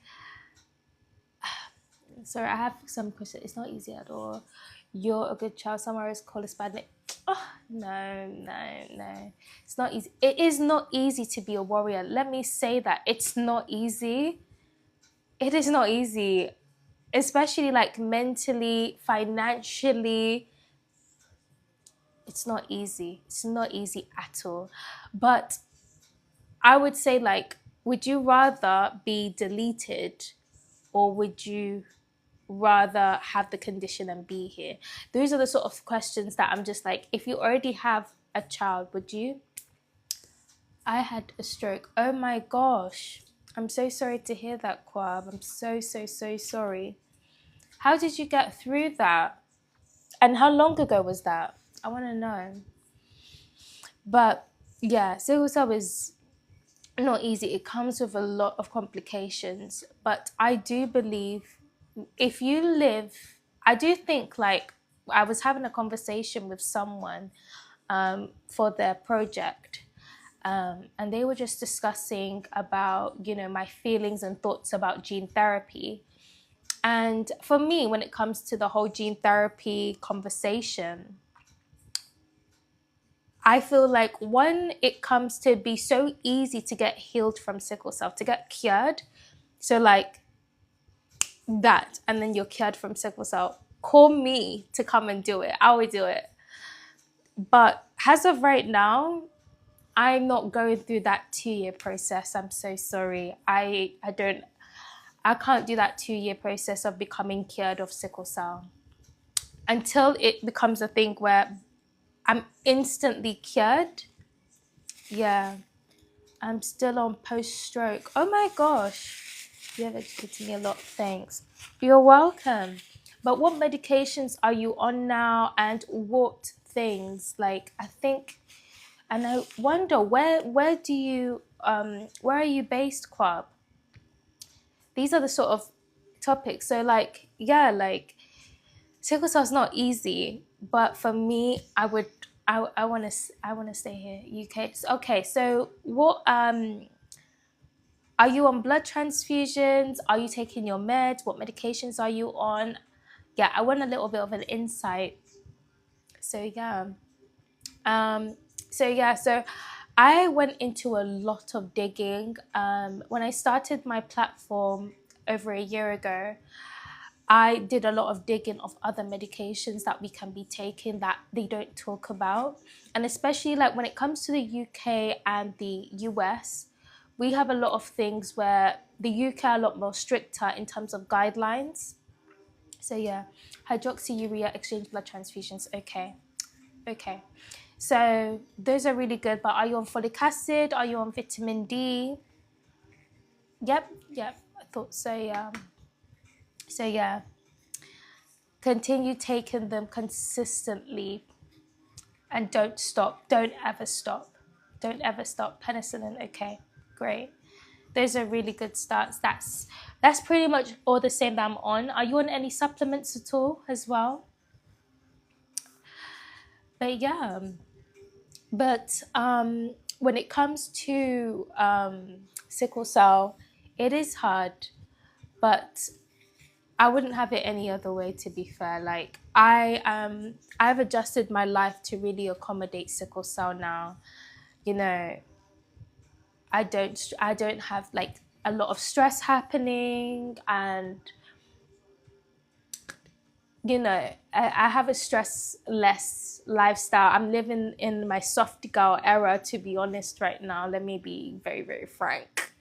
sorry, I have some questions. It's not easy at all. You're a good child. Somewhere is called a bad name. Oh, no. It's not easy. It is not easy to be a warrior. Let me say that. It's not easy. It is not easy. Especially like mentally, financially. It's not easy. It's not easy at all. But I would say, like, would you rather be deleted, or would you rather have the condition and be here? Those are the sort of questions that I'm just like, if you already have a child, would you? I had a stroke. Oh my gosh. I'm so sorry to hear that, Quab. I'm so, so, so sorry. How did you get through that? And how long ago was that? I want to know. But yeah, sickle cell is not easy. It comes with a lot of complications. But I do believe if you live, I do think like I was having a conversation with someone for their project. And they were just discussing about, my feelings and thoughts about gene therapy. And for me, when it comes to the whole gene therapy conversation, I feel like one, it comes to be so easy to get healed from sickle cell, to get cured. So like that, and then you're cured from sickle cell. Call me to come and do it. I will do it. But as of right now, I'm not going through that 2-year process. I'm so sorry. I can't do that 2-year process of becoming cured of sickle cell until it becomes a thing where I'm instantly cured. Yeah, I'm still on post-stroke. Oh my gosh. You have educated me a lot. Thanks. You're welcome. But what medications are you on now, and what things? Like, I think, and I wonder where do you where are you based, Quab? These are the sort of topics. So like, yeah, like sickle cell is not easy, but for me, I want to stay here, UK. Okay, so what are you on blood transfusions? Are you taking your meds? What medications are you on? Yeah, I want a little bit of an insight. So yeah. Um, so I went into a lot of digging. When I started my platform over a year ago, I did a lot of digging of other medications that we can be taking that they don't talk about. And especially like when it comes to the UK and the US, we have a lot of things where the UK are a lot more stricter in terms of guidelines. So yeah, hydroxyurea exchange blood transfusions. Okay. So those are really good. But are you on folic acid? Are you on vitamin D? Yep. I thought so. Yeah. So yeah, continue taking them consistently and don't stop. Don't ever stop. Don't ever stop. Penicillin. Okay, great. Those are really good starts. That's pretty much all the same that I'm on. Are you on any supplements at all as well? But yeah. But when it comes to sickle cell, it is hard, but I wouldn't have it any other way. To be fair, like I've adjusted my life to really accommodate sickle cell now. You know, I don't have like a lot of stress happening, and I have a stress less lifestyle. I'm living in my soft girl era, to be honest, right now. Let me be very, very frank.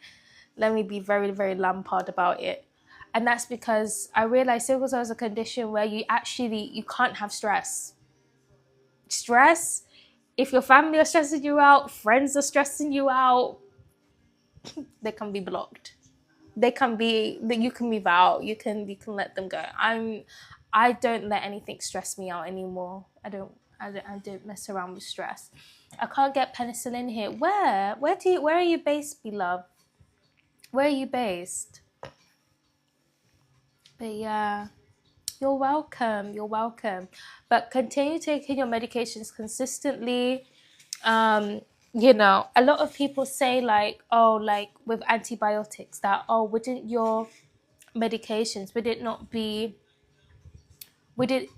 Let me be very, very Lampard about it. And that's because I realized sickle cell is a condition where you can't have stress. Stress, if your family are stressing you out, friends are stressing you out, they can be blocked. They can be that you can move out. You can let them go. I don't let anything stress me out anymore. I don't mess around with stress. I can't get penicillin here. Where are you based, beloved? Where are you based? But yeah, you're welcome. You're welcome. But continue taking your medications consistently. Um, a lot of people say like, oh, like with antibiotics that, oh, wouldn't your medications, would it not be, would it,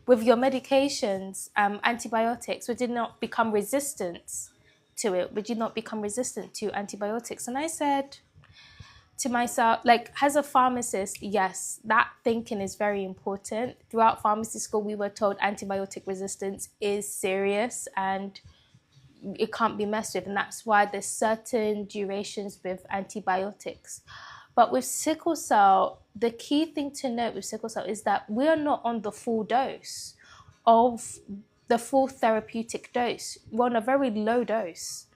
with your medications, antibiotics, would it not become resistant to it? Would you not become resistant to antibiotics? And I said to myself, like, as a pharmacist, yes, that thinking is very important. Throughout pharmacy school, we were told antibiotic resistance is serious and it can't be messed with, and that's why there's certain durations with antibiotics. But with sickle cell, the key thing to note with sickle cell is that we're not on the full dose of the full therapeutic dose. We're on a very low dose.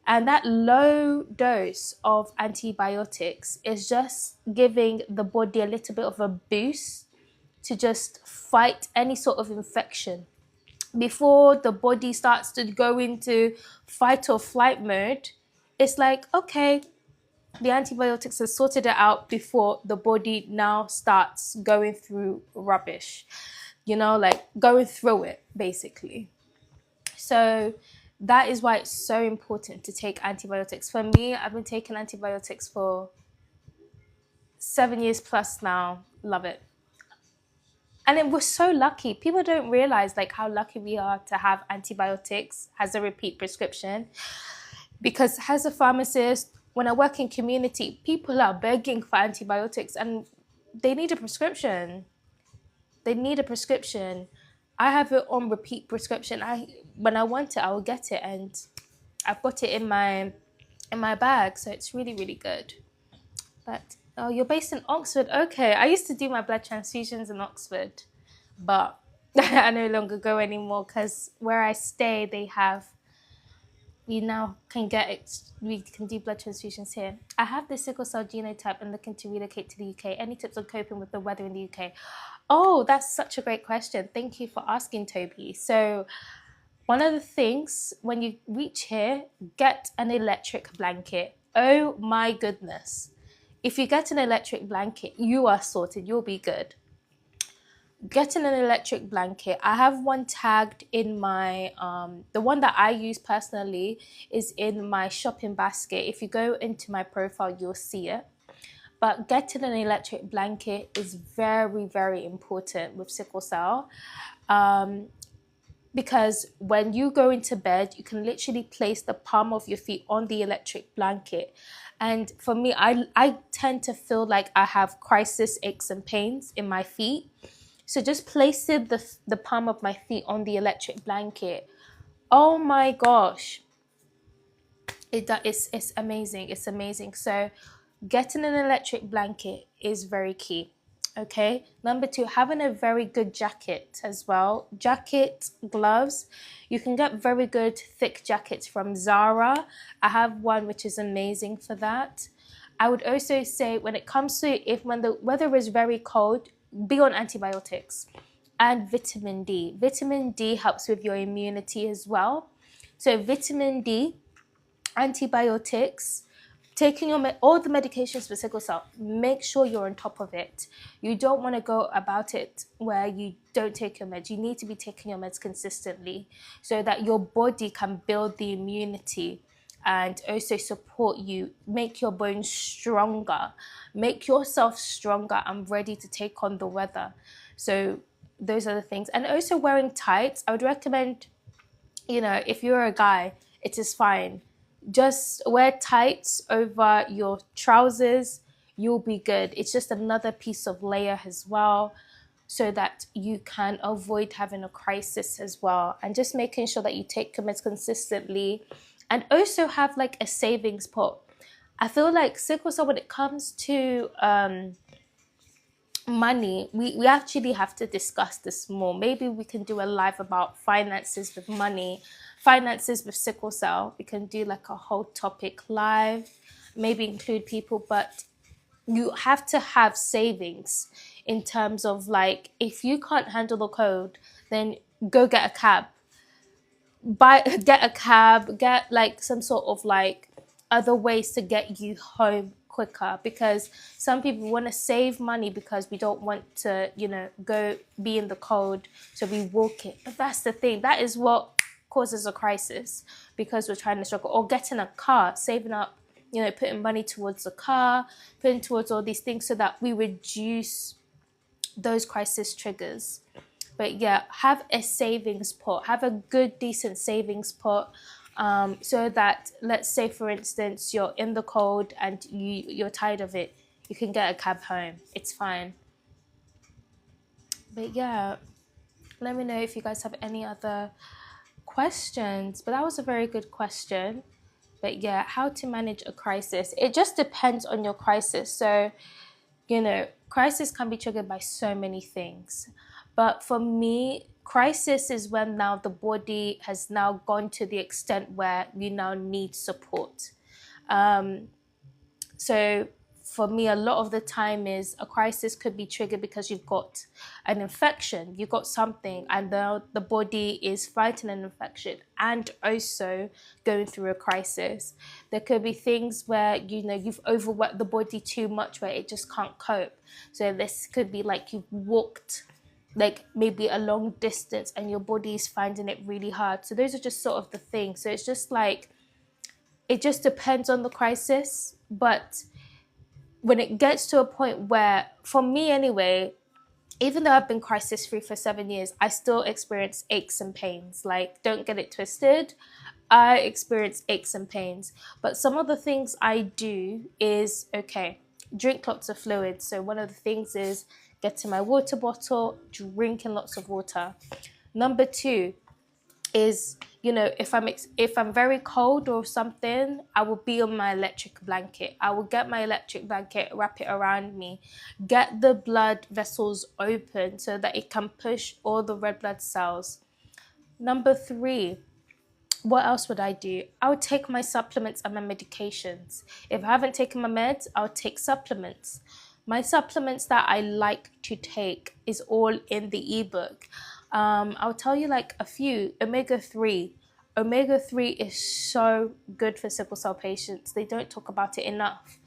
And that low dose of antibiotics is just giving the body a little bit of a boost to just fight any sort of infection. Before the body starts to go into fight or flight mode, it's like, okay, the antibiotics have sorted it out before the body now starts going through rubbish, like going through it, basically. So that is why it's so important to take antibiotics. For me, I've been taking antibiotics for 7 years plus now. Love it. And it was so lucky. People don't realize like how lucky we are to have antibiotics as a repeat prescription. Because as a pharmacist, when I work in community, people are begging for antibiotics and they need a prescription. They need a prescription. I have it on repeat prescription. When I want it, I will get it, and I've got it in my bag, so it's really, really good. But oh, you're based in Oxford. Okay, I used to do my blood transfusions in Oxford, but I no longer go anymore because where I stay, we now can we can do blood transfusions here. I have the sickle cell genotype and looking to relocate to the UK. Any tips on coping with the weather in the UK? Oh, that's such a great question. Thank you for asking, Toby. So one of the things when you reach here, get an electric blanket. Oh my goodness. If you get an electric blanket, you are sorted. You'll be good. Getting an electric blanket. I have one tagged in my, the one that I use personally is in my shopping basket. If you go into my profile, you'll see it. But getting an electric blanket is very, very important with sickle cell. Because when you go into bed, you can literally place the palm of your feet on the electric blanket. And for me, I tend to feel like I have crisis aches and pains in my feet. So just placing the palm of my feet on the electric blanket, oh my gosh, it's amazing. It's amazing. So getting an electric blanket is very key. Okay. Number 2, having a very good jacket as well. Jacket, gloves. You can get very good thick jackets from Zara. I have one which is amazing for that. I would also say when it comes to when the weather is very cold, be on antibiotics and vitamin D. Vitamin D helps with your immunity as well. So vitamin D, antibiotics, taking all the medications for sickle cell, make sure you're on top of it. You don't want to go about it where you don't take your meds. You need to be taking your meds consistently so that your body can build the immunity and also support you, make your bones stronger, make yourself stronger and ready to take on the weather. So those are the things. And also wearing tights. I would recommend, if you're a guy, it is fine. Just wear tights over your trousers. You'll be good. It's just another piece of layer as well so that you can avoid having a crisis as well. And just making sure that you take your meds consistently and also have like a savings pot. I feel like sickle cell, when it comes to money, we actually have to discuss this more. Maybe we can do a live about finances with money, finances with sickle cell. We can do like a whole topic live, maybe include people, but you have to have savings in terms of like, if you can't handle the cold, then go get a cab. Get a cab, get like some sort of like other ways to get you home quicker, because some people want to save money because we don't want to, go be in the cold, so we walk it. But that's the thing, that is what causes a crisis, because we're trying to struggle. Or getting a car, saving up, putting money towards the car, putting towards all these things so that we reduce those crisis triggers. But yeah, have a savings pot, have a good, decent savings pot, so that, let's say, for instance, you're in the cold and you're tired of it, you can get a cab home. It's fine. But yeah, let me know if you guys have any other questions. But that was a very good question. But yeah, how to manage a crisis. It just depends on your crisis. So, crisis can be triggered by so many things. But for me, Crisis is when now the body has now gone to the extent where you now need support. So for me, a lot of the time is a crisis could be triggered because you've got an infection, you've got something, and now the body is fighting an infection and also going through a crisis. There could be things where, you know, you've overworked the body too much where it just can't cope. So this could be like you've walked like maybe a long distance and your body is finding it really hard. So those are just sort of the things. So it's just like, it just depends on the crisis. But when it gets to a point where, for me anyway, even though I've been crisis free for 7 years, I still experience aches and pains. Like, don't get it twisted. I experience aches and pains. But some of the things I do is, okay, drink lots of fluids. So one of the things is getting my water bottle, drinking lots of water. Number 2 is, you know, if I'm very cold or something, I will be on my electric blanket. I will get my electric blanket, wrap it around me, get the blood vessels open so that it can push all the red blood cells. Number 3, what else would I do? I would take my supplements and my medications. If I haven't taken my meds, I would take supplements. My supplements that I like to take is all in the ebook. I'll tell you like a few. Omega-3. Omega-3 is so good for sickle cell patients. They don't talk about it enough.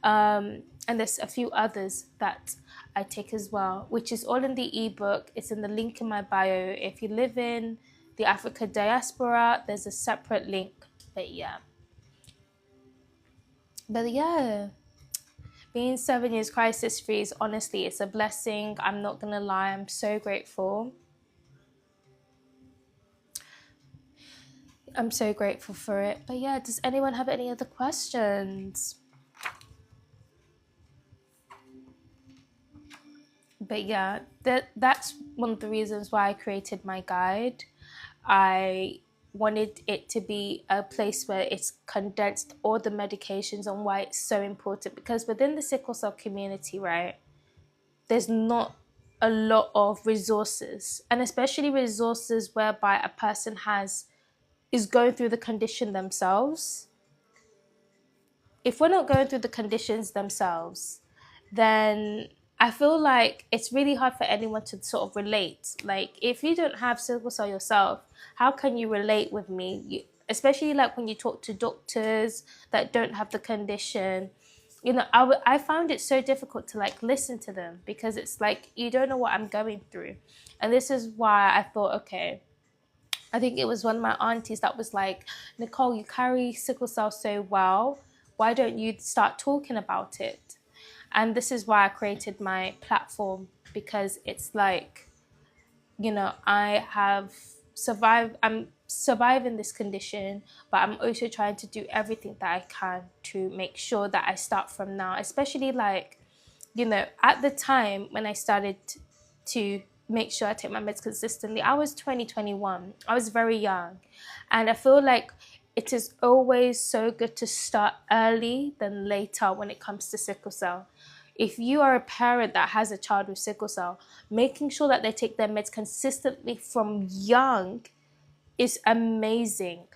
And there's a few others that I take as well, which is all in the ebook. It's in the link in my bio. If you live in the Africa diaspora, there's a separate link. But yeah, being 7 years crisis free is honestly, it's a blessing. I'm not gonna lie, I'm so grateful. I'm so grateful for it. But yeah, does anyone have any other questions? But yeah, that's one of the reasons why I created my guide. I wanted it to be a place where it's condensed all the medications on why it's so important, because within the sickle cell community, right, there's not a lot of resources, and especially resources whereby a person is going through the condition themselves. If we're not going through the conditions themselves, then I feel like it's really hard for anyone to sort of relate. Like, if you don't have sickle cell yourself, how can you relate with me? Especially like when you talk to doctors that don't have the condition. You know, I found it so difficult to like listen to them, because it's like, you don't know what I'm going through. And this is why I thought, okay, I think it was one of my aunties that was like, Nicole, you carry sickle cell so well. Why don't you start talking about it? And this is why I created my platform, because it's like, you know, I have survived, I'm surviving this condition, but I'm also trying to do everything that I can to make sure that I start from now. Especially like, you know, at the time when I started to make sure I take my meds consistently, I was 21. I was very young. And I feel like it is always so good to start early than later when it comes to sickle cell. If you are a parent that has a child with sickle cell, making sure that they take their meds consistently from young is amazing.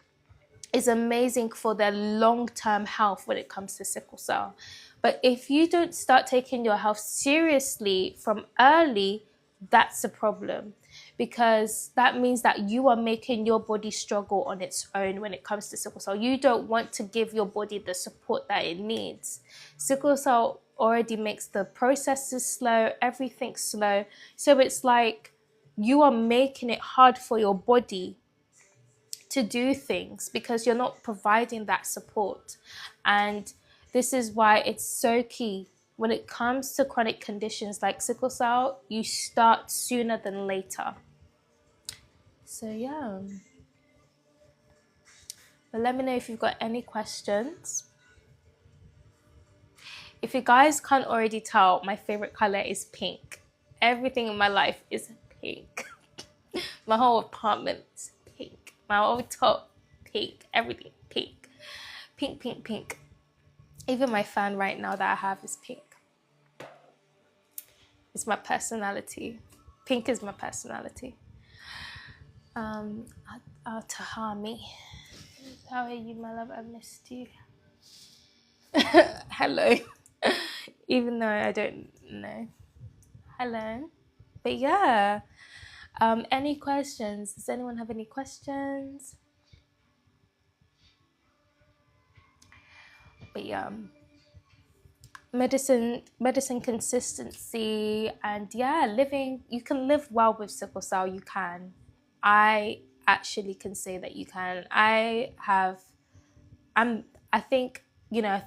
It's amazing for their long-term health when it comes to sickle cell. But if you don't start taking your health seriously from early, that's a problem, because that means that you are making your body struggle on its own when it comes to sickle cell. You don't want to give your body the support that it needs. Sickle cell already makes the processes slow, everything slow. So it's like you are making it hard for your body to do things because you're not providing that support. And this is why it's so key. When it comes to chronic conditions like sickle cell, you start sooner than later. So yeah. But let me know if you've got any questions. If you guys can't already tell, my favorite color is pink. Everything in my life is pink. My whole apartment is pink. My whole top, pink. Everything, pink. Pink, pink, pink. Even my fan right now that I have is pink. It's my personality. Pink is my personality. Um, Tahami. How are you, my love? I missed you. Hello. Even though I don't know. Hello. But yeah. Any questions? Does anyone have any questions? But yeah. Medicine consistency, and yeah, living, you can live well with sickle cell. You can. I actually can say that you can. I think,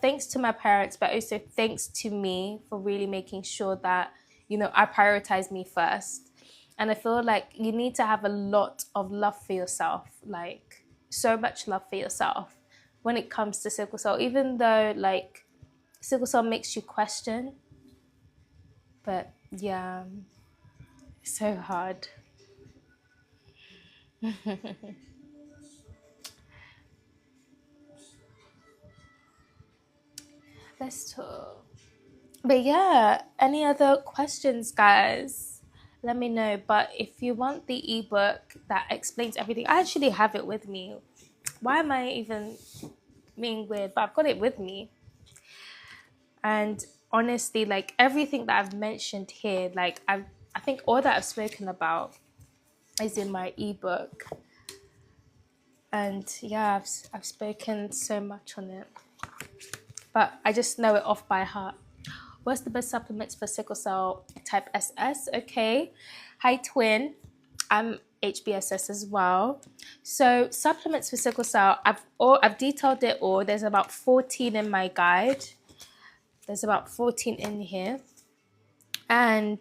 thanks to my parents, but also thanks to me for really making sure that, I prioritize me first. And I feel like you need to have a lot of love for yourself, like so much love for yourself when it comes to sickle cell, even though like sickle cell makes you question. But yeah, so hard. Let's talk. But yeah, any other questions, guys? Let me know. But if you want the ebook that explains everything, I actually have it with me. Why am I even being weird? But I've got it with me. And honestly, like everything that I've mentioned here, like I think all that I've spoken about is in my ebook. And yeah, I've spoken so much on it, but I just know it off by heart. What's the best supplements for sickle cell type SS? Okay. Hi, twin. I'm HBSS as well. So supplements for sickle cell, I've detailed it all. There's about 14 in my guide. There's about 14 in here. And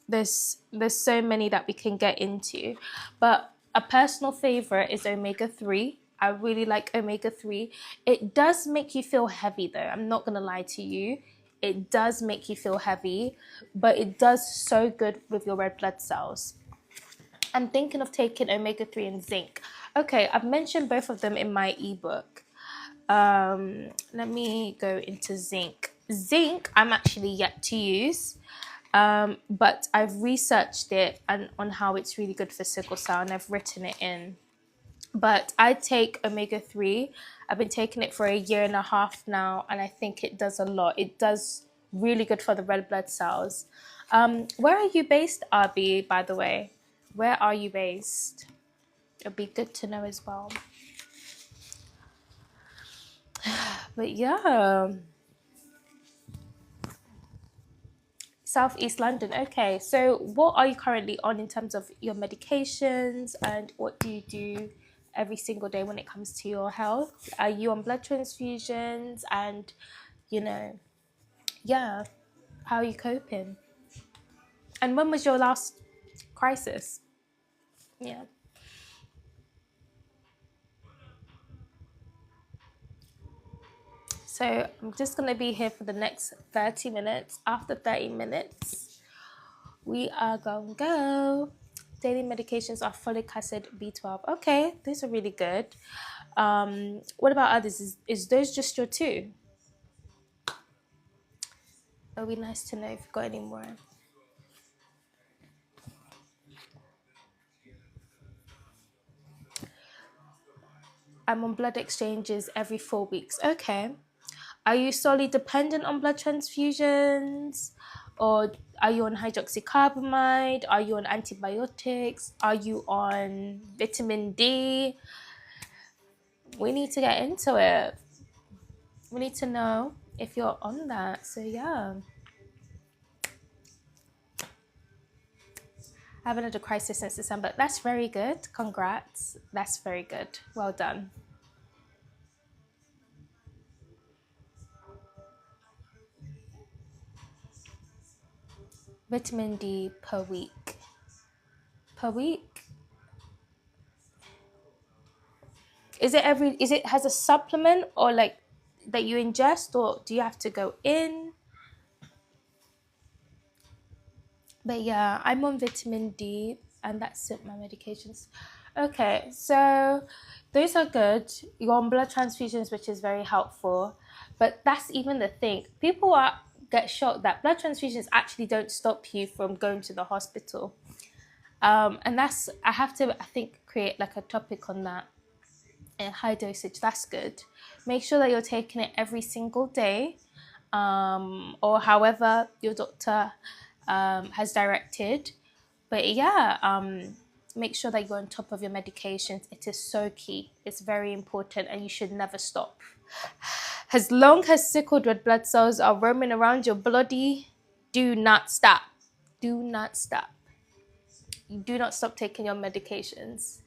there's so many that we can get into. But a personal favorite is omega-3. I really like omega-3. It does make you feel heavy though. I'm not gonna lie to you. It does make you feel heavy, but it does so good with your red blood cells. I'm thinking of taking omega-3 and zinc. Okay, I've mentioned both of them in my ebook. Let me go into zinc. Zinc, I'm actually yet to use. But I've researched it and on how it's really good for sickle cell, and I've written it in. But I take omega-3. I've been taking it for a year and a half now, and I think it does a lot. It does really good for the red blood cells. Where are you based, RB, by the way? Where are you based? It'd be good to know as well. But yeah. Southeast London. Okay, so what are you currently on in terms of your medications, and what do you do every single day when it comes to your health? Are you on blood transfusions? And, yeah, how are you coping? And when was your last crisis? Yeah. So I'm just going to be here for the next 30 minutes. After 30 minutes, we are going to go. Daily medications are folic acid, B12. Okay, these are really good. What about others? Is those just your two? It would be nice to know if you've got any more. I'm on blood exchanges every 4 weeks. Okay. Are you solely dependent on blood transfusions? Or are you on hydroxycarbamide? Are you on antibiotics? Are you on vitamin D? We need to get into it. We need to know if you're on that. So yeah. I haven't had a crisis since December. That's very good. Congrats. That's very good. Well done. Vitamin D per week. Per week? Is it has a supplement, or like that you ingest, or do you have to go in? But yeah, I'm on vitamin D, and that's it, my medications. Okay, so those are good. You're on blood transfusions, which is very helpful. But that's even the thing. People get shocked that blood transfusions actually don't stop you from going to the hospital. And that's, I have to, I think, create like a topic on that. And high dosage, that's good. Make sure that you're taking it every single day, or however your doctor has directed. But yeah, make sure that you're on top of your medications. It is so key. It's very important, and you should never stop. As long as sickled red blood cells are roaming around your body, do not stop. Do not stop. Do not stop taking your medications.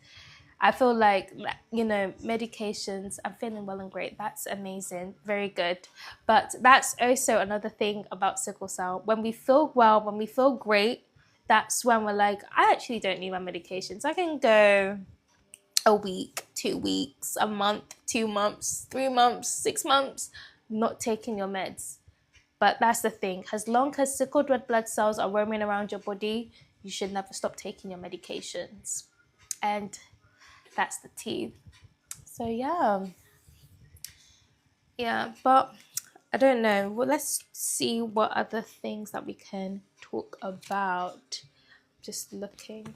I feel like, medications, I'm feeling well and great. That's amazing. Very good. But that's also another thing about sickle cell. When we feel well, when we feel great, that's when we're like, I actually don't need my medications. I can go a week, 2 weeks, a month, 2 months, 3 months, 6 months, not taking your meds. But that's the thing. As long as sickled red blood cells are roaming around your body, you should never stop taking your medications. And that's the tea. So yeah, but I don't know. Well, let's see what other things that we can talk about. Just looking.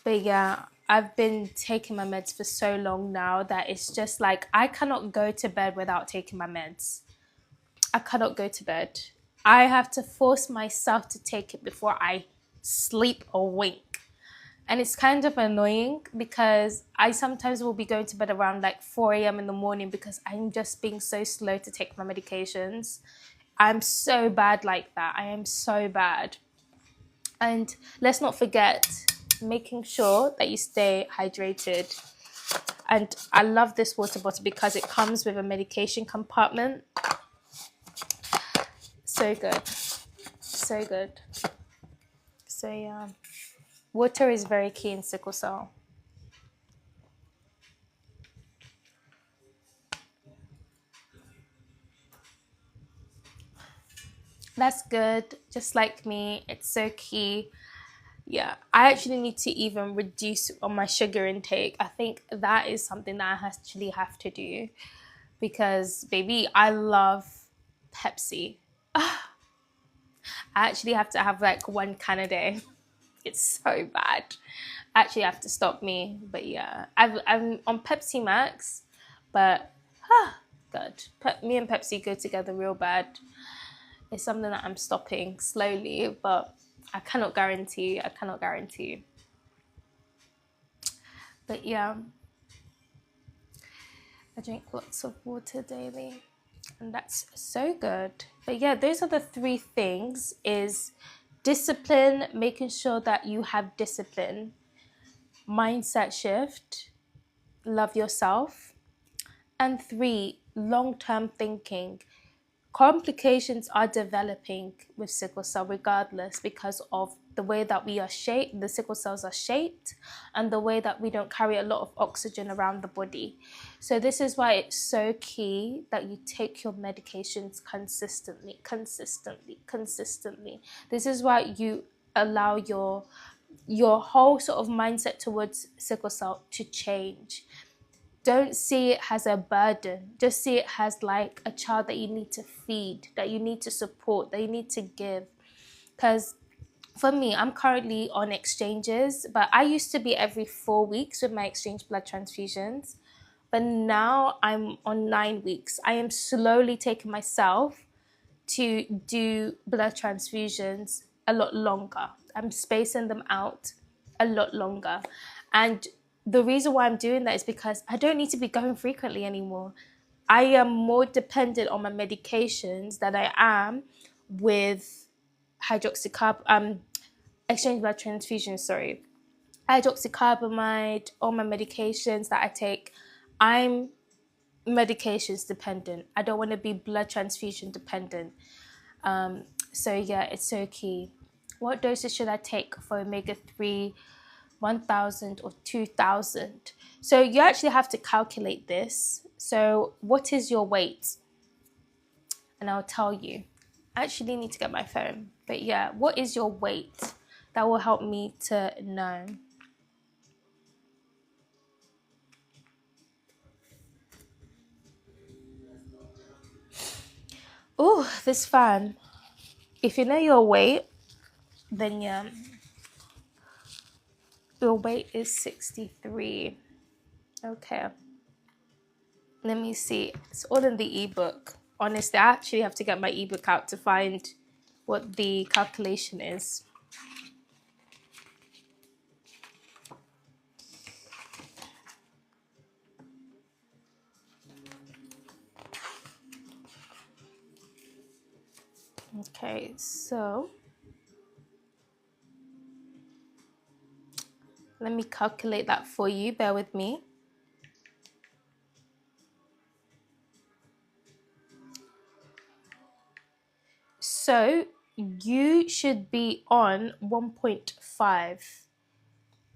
But yeah, I've been taking my meds for so long now that it's just like I cannot go to bed without taking my meds. I cannot go to bed. I have to force myself to take it before I sleep or wake. And it's kind of annoying because I sometimes will be going to bed around like 4 a.m. in the morning because I'm just being so slow to take my medications. I'm so bad like that. I am so bad. And let's not forget making sure that you stay hydrated. And I love this water bottle because it comes with a medication compartment. So good. So good. So yeah. Water is very key in sickle cell. That's good. Just like me, it's so key. Yeah, I actually need to even reduce on my sugar intake. I think that is something that I actually have to do because, baby, I love Pepsi. I actually have to have like 1 can a day. It's so bad. I actually have to stop me. But yeah, I'm on Pepsi Max, but good. Me and Pepsi go together real bad. It's something that I'm stopping slowly, but I cannot guarantee. I cannot guarantee. But yeah, I drink lots of water daily, and that's so good. But yeah, those are the three things: is discipline, making sure that you have discipline, mindset shift, love yourself, and 3, long-term thinking. Complications are developing with sickle cell regardless because of the way that we are shaped, the sickle cells are shaped, and the way that we don't carry a lot of oxygen around the body. So this is why it's so key that you take your medications consistently. This is why you allow your whole sort of mindset towards sickle cell to change. Don't see it as a burden. Just see it as like a child that you need to feed, that you need to support, that you need to give. Because for me, I'm currently on exchanges, but I used to be every 4 weeks with my exchange blood transfusions. But now I'm on 9 weeks. I am slowly taking myself to do blood transfusions a lot longer. I'm spacing them out a lot longer. And the reason why I'm doing that is because I don't need to be going frequently anymore. I am more dependent on my medications than I am with exchange blood transfusions, hydroxycarbamide, all my medications that I take. I'm medications dependent. I don't want to be blood transfusion dependent. So yeah, it's so key. What doses should I take for omega-3, 1,000 or 2,000? So you actually have to calculate this. So what is your weight? And I'll tell you. I actually need to get my phone. But yeah, what is your weight? That will help me to know. Oh, this fan. If you know your weight, then yeah, your weight is 63. Okay. Let me see. It's all in the ebook. Honestly, I actually have to get my ebook out to find what the calculation is. Okay, so let me calculate that for you. Bear with me. So you should be on 1.5.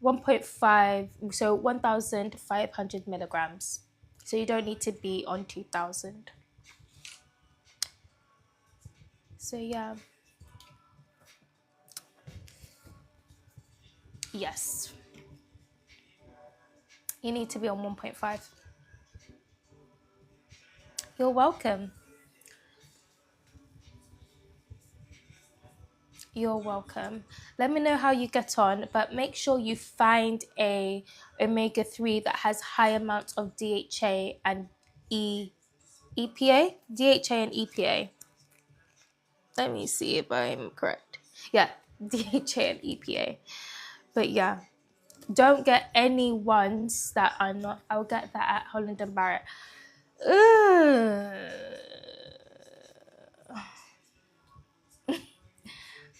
1.5, so 1,500 milligrams. So you don't need to be on 2,000. So yeah. Yes. You need to be on 1.5. You're welcome. You're welcome. Let me know how you get on, but make sure you find a omega-3 that has high amounts of DHA and EPA. DHA and EPA. Let me see if I'm correct. Yeah, DHA and EPA. But yeah, don't get any ones that are not. I'll get that at Holland and Barrett.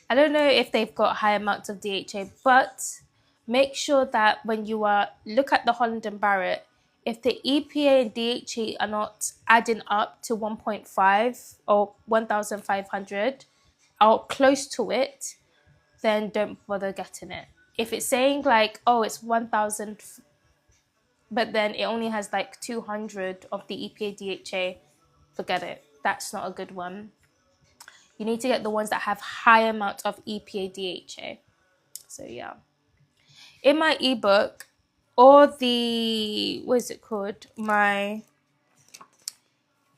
I don't know if they've got high amounts of DHA, but make sure that when you look at the Holland and Barrett, if the EPA and DHA are not adding up to 1.5 or 1,500 or close to it, then don't bother getting it. If it's saying like, oh, it's 1,000, but then it only has like 200 of the EPA DHA, forget it. That's not a good one. You need to get the ones that have high amount of EPA DHA. So yeah. In my ebook, or the, what is it called?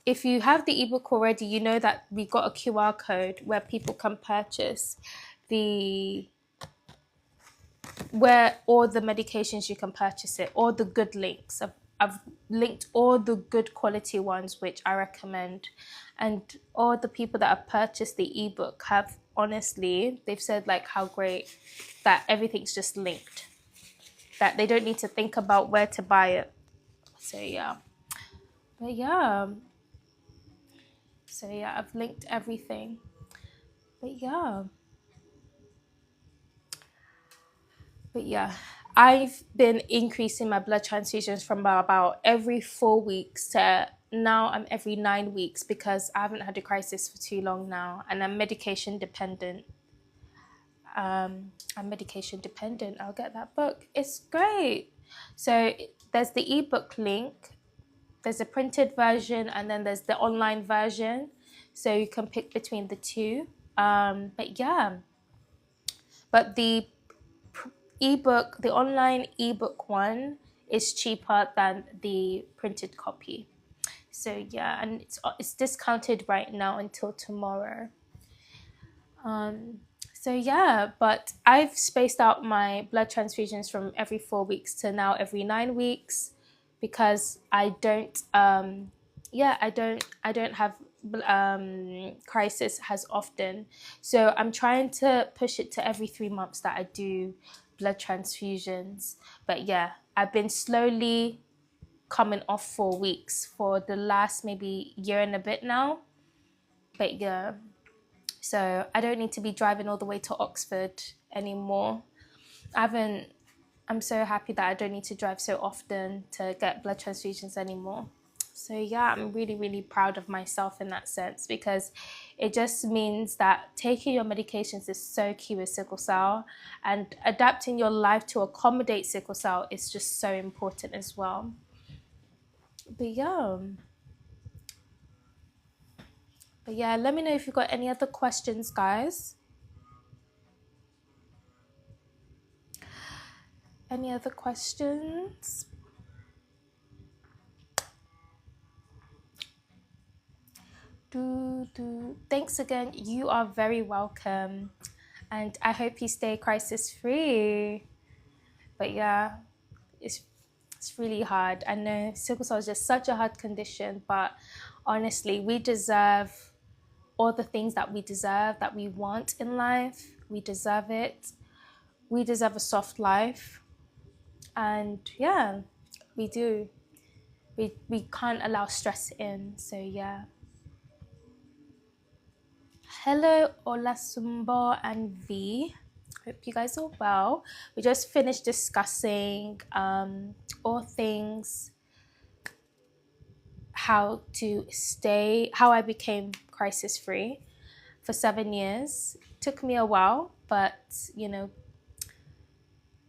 If you have the ebook already, you know that we got a QR code where people can purchase where all the medications you can purchase it, all the good links. I've linked all the good quality ones which I recommend, and all the people that have purchased the ebook have honestly, they've said like how great that everything's just linked, that they don't need to think about where to buy it. So yeah, but yeah, so yeah, I've linked everything. But yeah, I've been increasing my blood transfusions from about every 4 weeks to now I'm every 9 weeks because I haven't had a crisis for too long now, and I'm medication dependent. I'm medication dependent. I'll get that book. It's great. So there's the ebook link. There's a printed version, and then there's the online version. So you can pick between the two. But yeah, but the ebook, the online ebook one is cheaper than the printed copy. So yeah, and it's discounted right now until tomorrow. So yeah, but I've spaced out my blood transfusions from every 4 weeks to now every 9 weeks because I don't I don't have crisis as often. So I'm trying to push it to every 3 months that I do blood transfusions. But yeah, I've been slowly coming off 4 weeks for the last maybe year and a bit now. But yeah, so I don't need to be driving all the way to Oxford anymore. I'm so happy that I don't need to drive so often to get blood transfusions anymore. So yeah, I'm really, really proud of myself in that sense because it just means that taking your medications is so key with sickle cell, and adapting your life to accommodate sickle cell is just so important as well. But yeah, let me know if you've got any other questions, guys. Any other questions? Thanks again. You are very welcome. and I hope you stay crisis free. But yeah, it's really hard. I know sickle cell is just such a hard condition, but honestly, we deserve all the things that we deserve, that we want in life. We deserve it. We deserve a soft life. And yeah, we do. We can't allow stress in. So yeah. Hello, Olasumbo and V. Hope you guys are well. We just finished discussing all things how I became crisis free for 7 years. Took me a while, but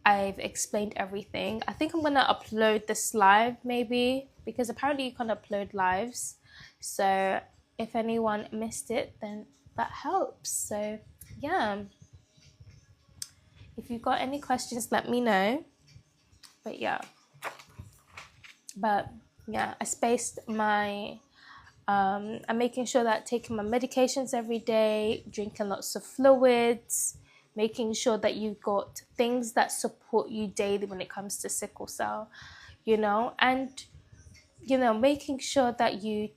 I've explained everything. I think I'm gonna upload this live maybe, because apparently you can upload lives. So if anyone missed it, then that helps. So yeah. If you've got any questions, let me know. But yeah. I spaced my I'm making sure that taking my medications every day, drinking lots of fluids, making sure that you've got things that support you daily when it comes to sickle cell, and making sure that you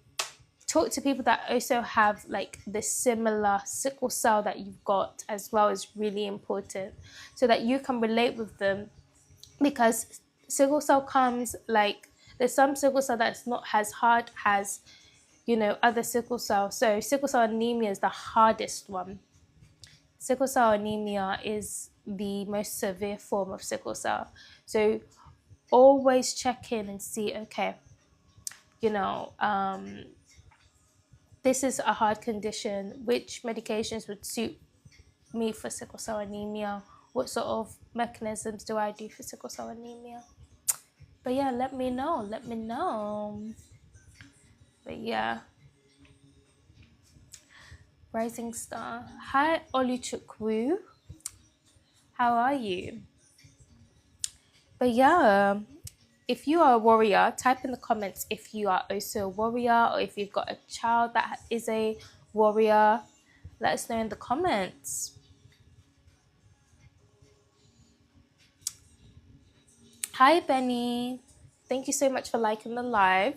talk to people that also have like the similar sickle cell that you've got as well is really important, so that you can relate with them, because sickle cell comes like, there's some sickle cell that's not as hard as other sickle cell. So sickle cell anemia is the hardest one. Sickle cell anemia is the most severe form of sickle cell. So always check in and see, okay, this is a hard condition. Which medications would suit me for sickle cell anemia? What sort of mechanisms do I do for sickle cell anemia? But yeah, let me know. But yeah. Rising Star. Hi, Oluchukwu. How are you? But yeah, if you are a warrior, type in the comments if you are also a warrior, or if you've got a child that is a warrior. Let us know in the comments. Hi, Benny. Thank you so much for liking the live.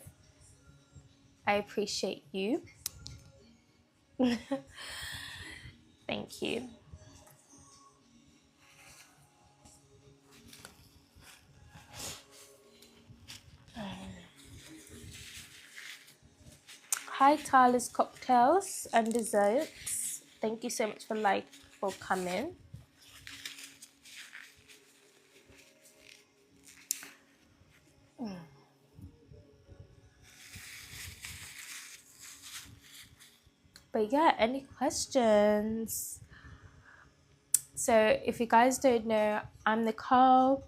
I appreciate you. Thank you. Hi, Tyler's Cocktails and Desserts. Thank you so much for coming. But yeah, any questions? So if you guys don't know, I'm Nicole.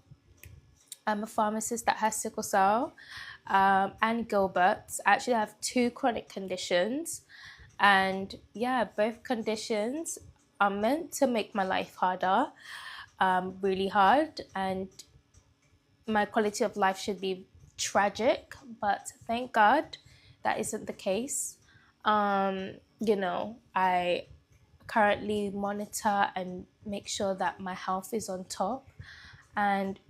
I'm a pharmacist that has sickle cell and Gilbert. I actually have two chronic conditions. And yeah, both conditions are meant to make my life harder, really hard. And my quality of life should be tragic. But thank God that isn't the case. I currently monitor and make sure that my health is on top, and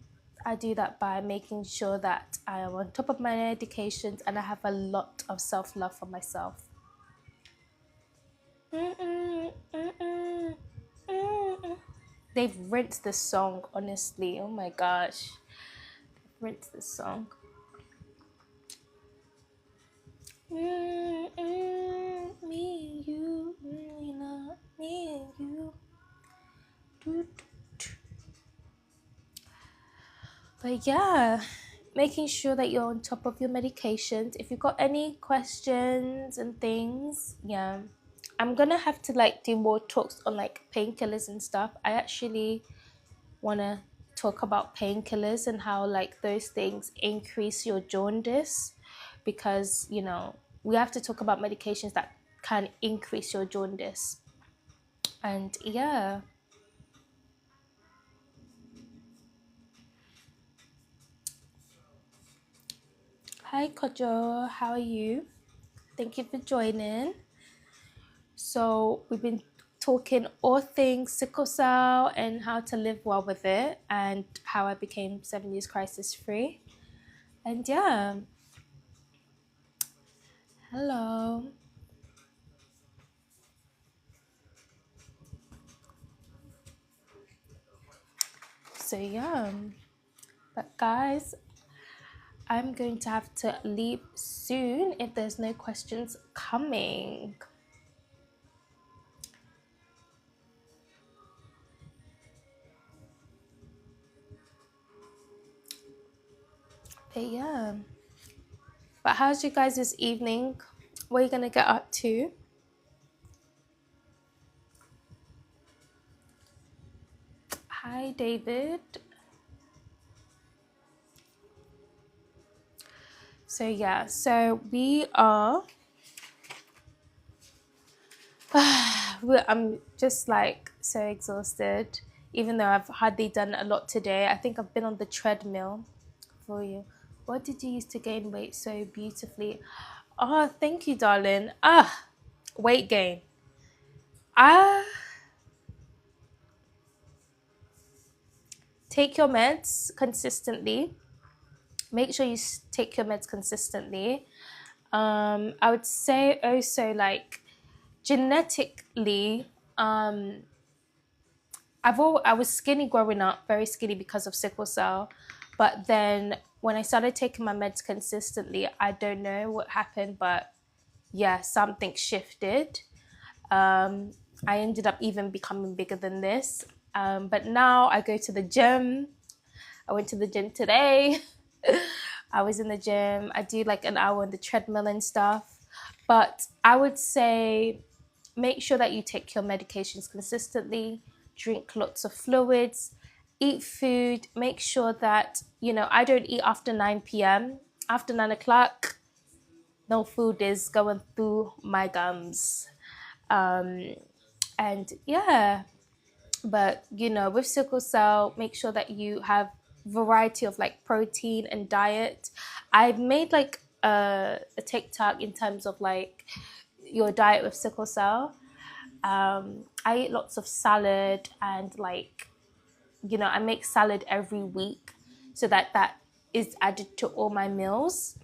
I do that by making sure that I am on top of my medications, and I have a lot of self-love for myself. They've rinsed this song, honestly. Oh my gosh. They've rinsed this song. Me and you, me and you. But yeah, making sure that you're on top of your medications. If you've got any questions and things, yeah, I'm gonna have to do more talks on painkillers and stuff. I actually wanna talk about painkillers and how those things increase your jaundice, because we have to talk about medications that can increase your jaundice. And yeah. Hi Kojo, how are you? Thank you for joining. So we've been talking all things sickle cell and how to live well with it and how I became 7 years crisis free. And yeah, hello. So yeah, but guys, I'm going to have to leave soon if there's no questions coming. But yeah. But how's you guys this evening? What are you gonna get up to? Hi, David. So yeah, so we are. I'm just like so exhausted, even though I've hardly done a lot today. I think I've been on the treadmill for you. What did you use to gain weight so beautifully? Oh, thank you, darling. Weight gain. Take your meds consistently. Make sure you take your meds consistently. I would say also like genetically, I was skinny growing up, very skinny because of sickle cell. But then when I started taking my meds consistently, I don't know what happened, but yeah, something shifted. I ended up even becoming bigger than this. But now I go to the gym. I went to the gym today. I was in the gym. I do like an hour on the treadmill and stuff. But I would say make sure that you take your medications consistently, drink lots of fluids, eat food. Make sure that, I don't eat after 9 p.m. After 9 o'clock, no food is going through my gums. And yeah, but with sickle cell, make sure that you have variety of like protein and diet. I've made like a TikTok in terms of like your diet with sickle cell. I eat lots of salad and like, I make salad every week so that is added to all my meals.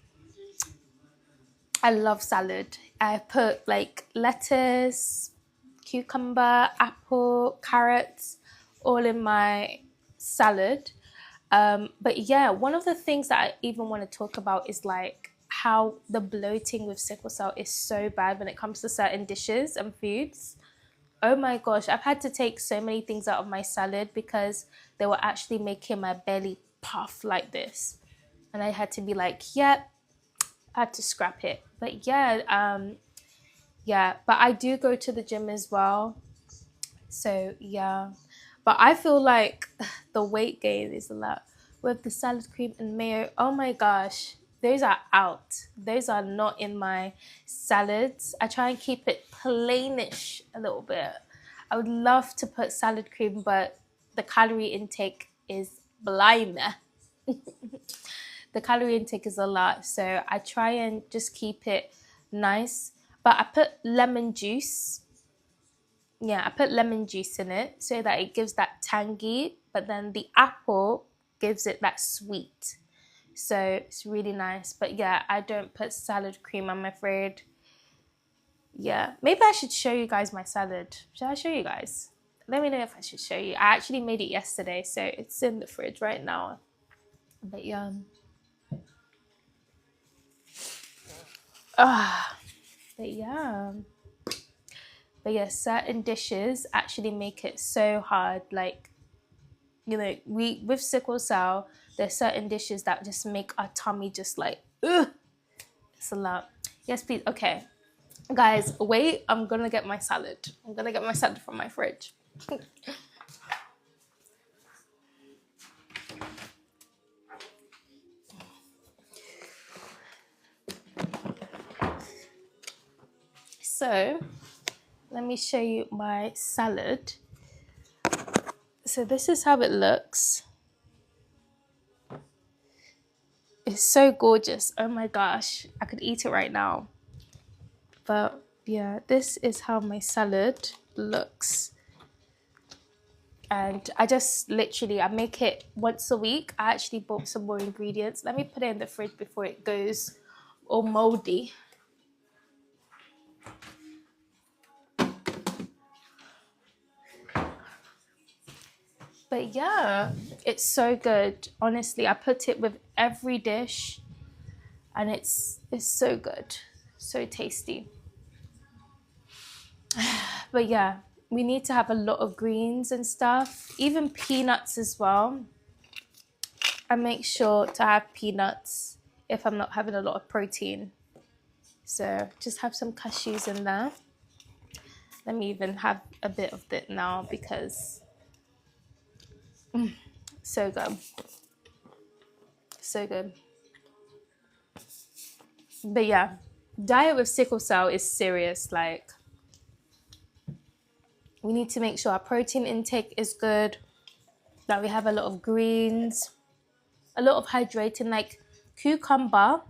I love salad. I put like lettuce, cucumber, apple, carrots, all in my salad. But yeah, one of the things that I even want to talk about is like how the bloating with sickle cell is so bad when it comes to certain dishes and foods. Oh my gosh, I've had to take so many things out of my salad because they were actually making my belly puff like this. And I had to be like, yep, I had to scrap it. But yeah, but I do go to the gym as well. So yeah, but I feel like the weight gain is a lot with the salad cream and mayo. Oh my gosh, those are out. Those are not in my salads. I try and keep it plainish a little bit. I would love to put salad cream, but the calorie intake is blind. The calorie intake is a lot, so I try and just keep it nice. But I put lemon juice. Yeah, I put lemon juice in it so that it gives that tangy, but then the apple gives it that sweet. So it's really nice. But yeah, I don't put salad cream, I'm afraid. Yeah, maybe I should show you guys my salad. Should I show you guys? Let me know if I should show you. I actually made it yesterday, so it's in the fridge right now. But yeah. But yeah. But yeah, certain dishes actually make it so hard. Like, we with sickle cell, there's certain dishes that just make our tummy just like, ugh, it's a lot. Yes, please. Okay, guys, wait. I'm gonna get my salad. I'm gonna get my salad from my fridge. So, let me show you my salad. So this is how it looks. It's so gorgeous. Oh my gosh, I could eat it right now. But yeah, this is how my salad looks. And I just literally, I make it once a week. I actually bought some more ingredients. Let me put it in the fridge before it goes all moldy. But yeah, it's so good. Honestly, I put it with every dish and it's so good. So tasty. But yeah, we need to have a lot of greens and stuff, even peanuts as well. I make sure to have peanuts if I'm not having a lot of protein. So just have some cashews in there. Let me even have a bit of it now because so good. So good. But yeah, diet with sickle cell is serious. Like, we need to make sure our protein intake is good, that we have a lot of greens, a lot of hydrating, like cucumber,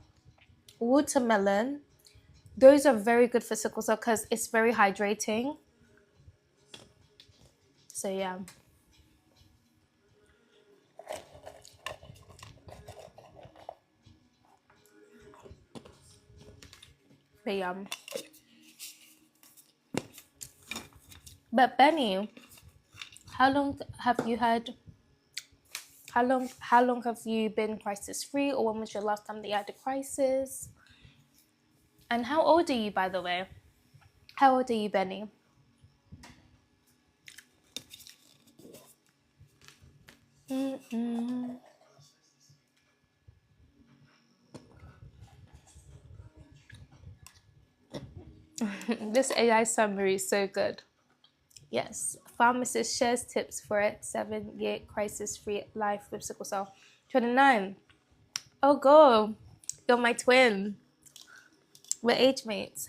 watermelon. Those are very good for sickle cell because it's very hydrating. So yeah. But yeah. But Benny, how long have you been crisis free, or when was your last time that you had a crisis? And how old are you, by the way? How old are you, Benny? This AI summary is so good. Yes, Pharmacist shares tips for a 7-year crisis-free life with sickle cell. 29. Oh, go. You're my twin. We're age mates.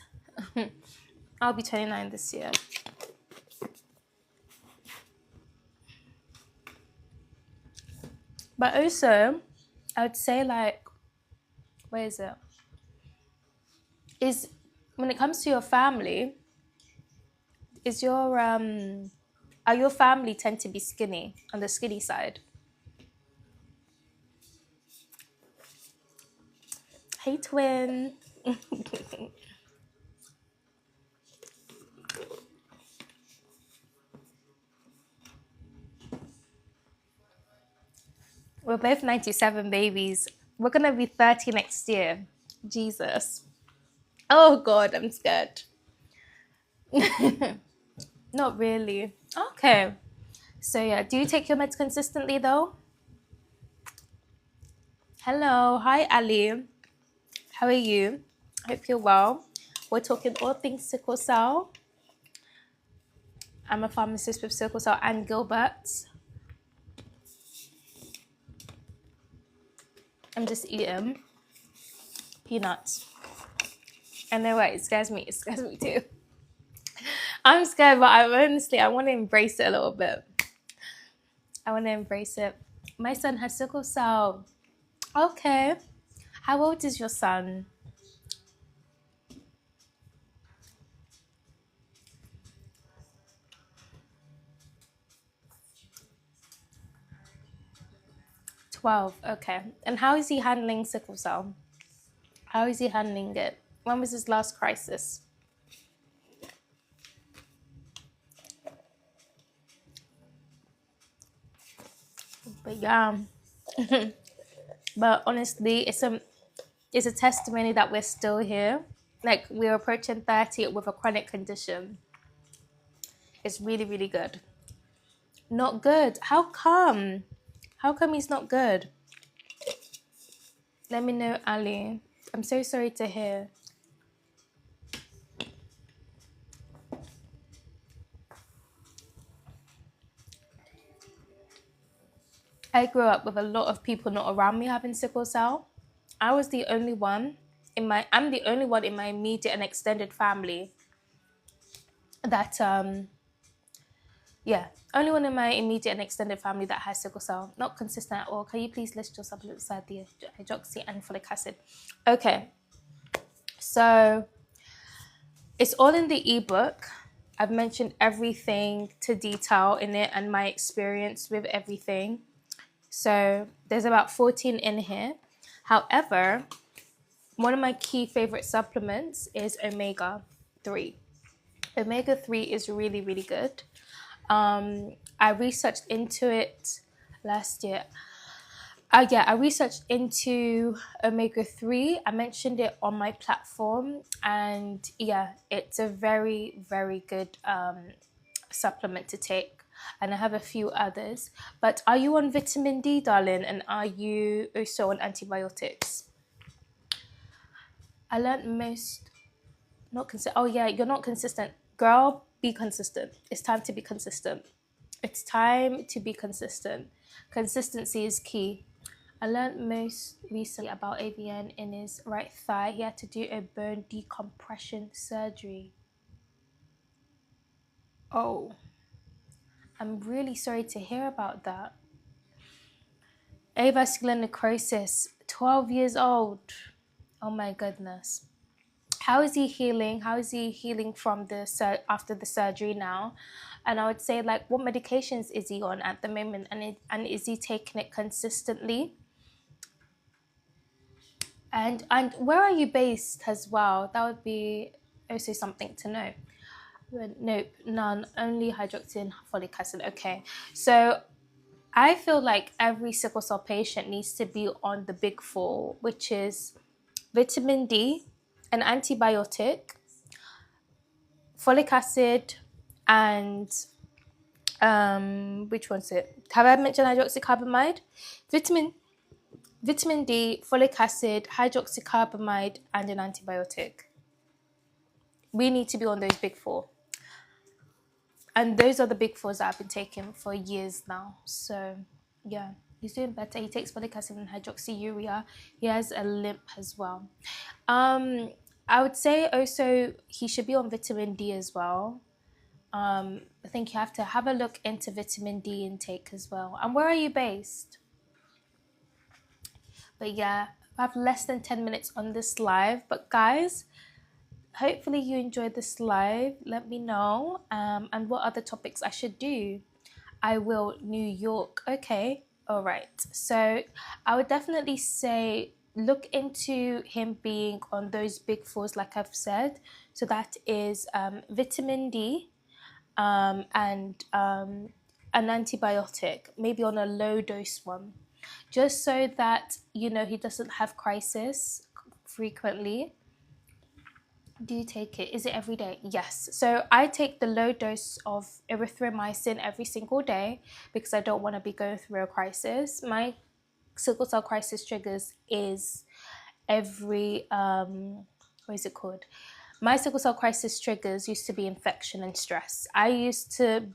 I'll be 29 this year. But also, I would say, like, where is it? Is when it comes to your family, is your are your family tend to be skinny, on the skinny side? Hey, twin. We're both 97 babies. We're gonna be 30 next year. Jesus. Oh God, I'm scared. Not really. Okay. So yeah, do you take your meds consistently though? Hello, hi Ali. How are you? Hope you're well. We're talking all things sickle cell. I'm a pharmacist with sickle cell and Gilbert. I'm just eating peanuts. I know what, it scares me. It scares me too. I'm scared, but I want to embrace it a little bit. I want to embrace it. My son has sickle cell. Okay. How old is your son? "12." Okay. And how is he handling sickle cell? How is he handling it? When was his last crisis? But yeah. But honestly, it's a testimony that we're still here. Like, we're approaching 30 with a chronic condition. It's really, really good. Not good. How come? How come he's not good? Let me know, Ali. I'm so sorry to hear. I grew up with a lot of people not around me having sickle cell. I was the only one I'm the only one in my immediate and extended family that only one in my immediate and extended family that has sickle cell. Not consistent at all. Can you please list your supplements beside the hydroxy and folic acid? Okay. So it's all in the ebook. I've mentioned everything to detail in it and my experience with everything. So there's about 14 in here. However, one of my key favorite supplements is omega 3. Omega 3 is really, really good. I researched into it last year. Yeah, I researched into omega 3. I mentioned it on my platform, and yeah, it's a very, very good supplement to take. And I have a few others. But are you on vitamin D, darling? And are you also on antibiotics? I learned most, not consistent. Oh, yeah, you're not consistent. Girl, be consistent. It's time to be consistent. It's time to be consistent. Consistency is key. I learned most recently about AVN in his right thigh. He had to do a bone decompression surgery. Oh, I'm really sorry to hear about that. Avascular necrosis, 12 years old. Oh my goodness. How is he healing? How is he healing from after the surgery now? And I would say, like, what medications is he on at the moment? And is he taking it consistently? And where are you based as well? That would be also something to know. Nope, none. Only hydroxy and folic acid. Okay, so I feel like every sickle cell patient needs to be on the big four, which is vitamin D, an antibiotic, folic acid, and which one's it? Have I mentioned hydroxycarbamide? Vitamin D, folic acid, hydroxycarbamide, and an antibiotic. We need to be on those big four. And those are the big fours that I've been taking for years now. So, yeah, he's doing better. He takes folic acid and hydroxyurea. He has a limp as well. I would say also he should be on vitamin D as well. I think you have to have a look into vitamin D intake as well. And where are you based? But yeah, I have less than 10 minutes on this live. But guys, hopefully you enjoyed this live. Let me know and what other topics I should do. I will New York. Okay. All right. So I would definitely say look into him being on those big fours, like I've said. So that is vitamin D and an antibiotic, maybe on a low dose one, just so that he doesn't have crisis frequently. Do you take it? Is it every day? Yes. So I take the low dose of erythromycin every single day because I don't want to be going through a crisis. My sickle cell crisis triggers is every what is it called? My sickle cell crisis triggers used to be infection and stress. I used to,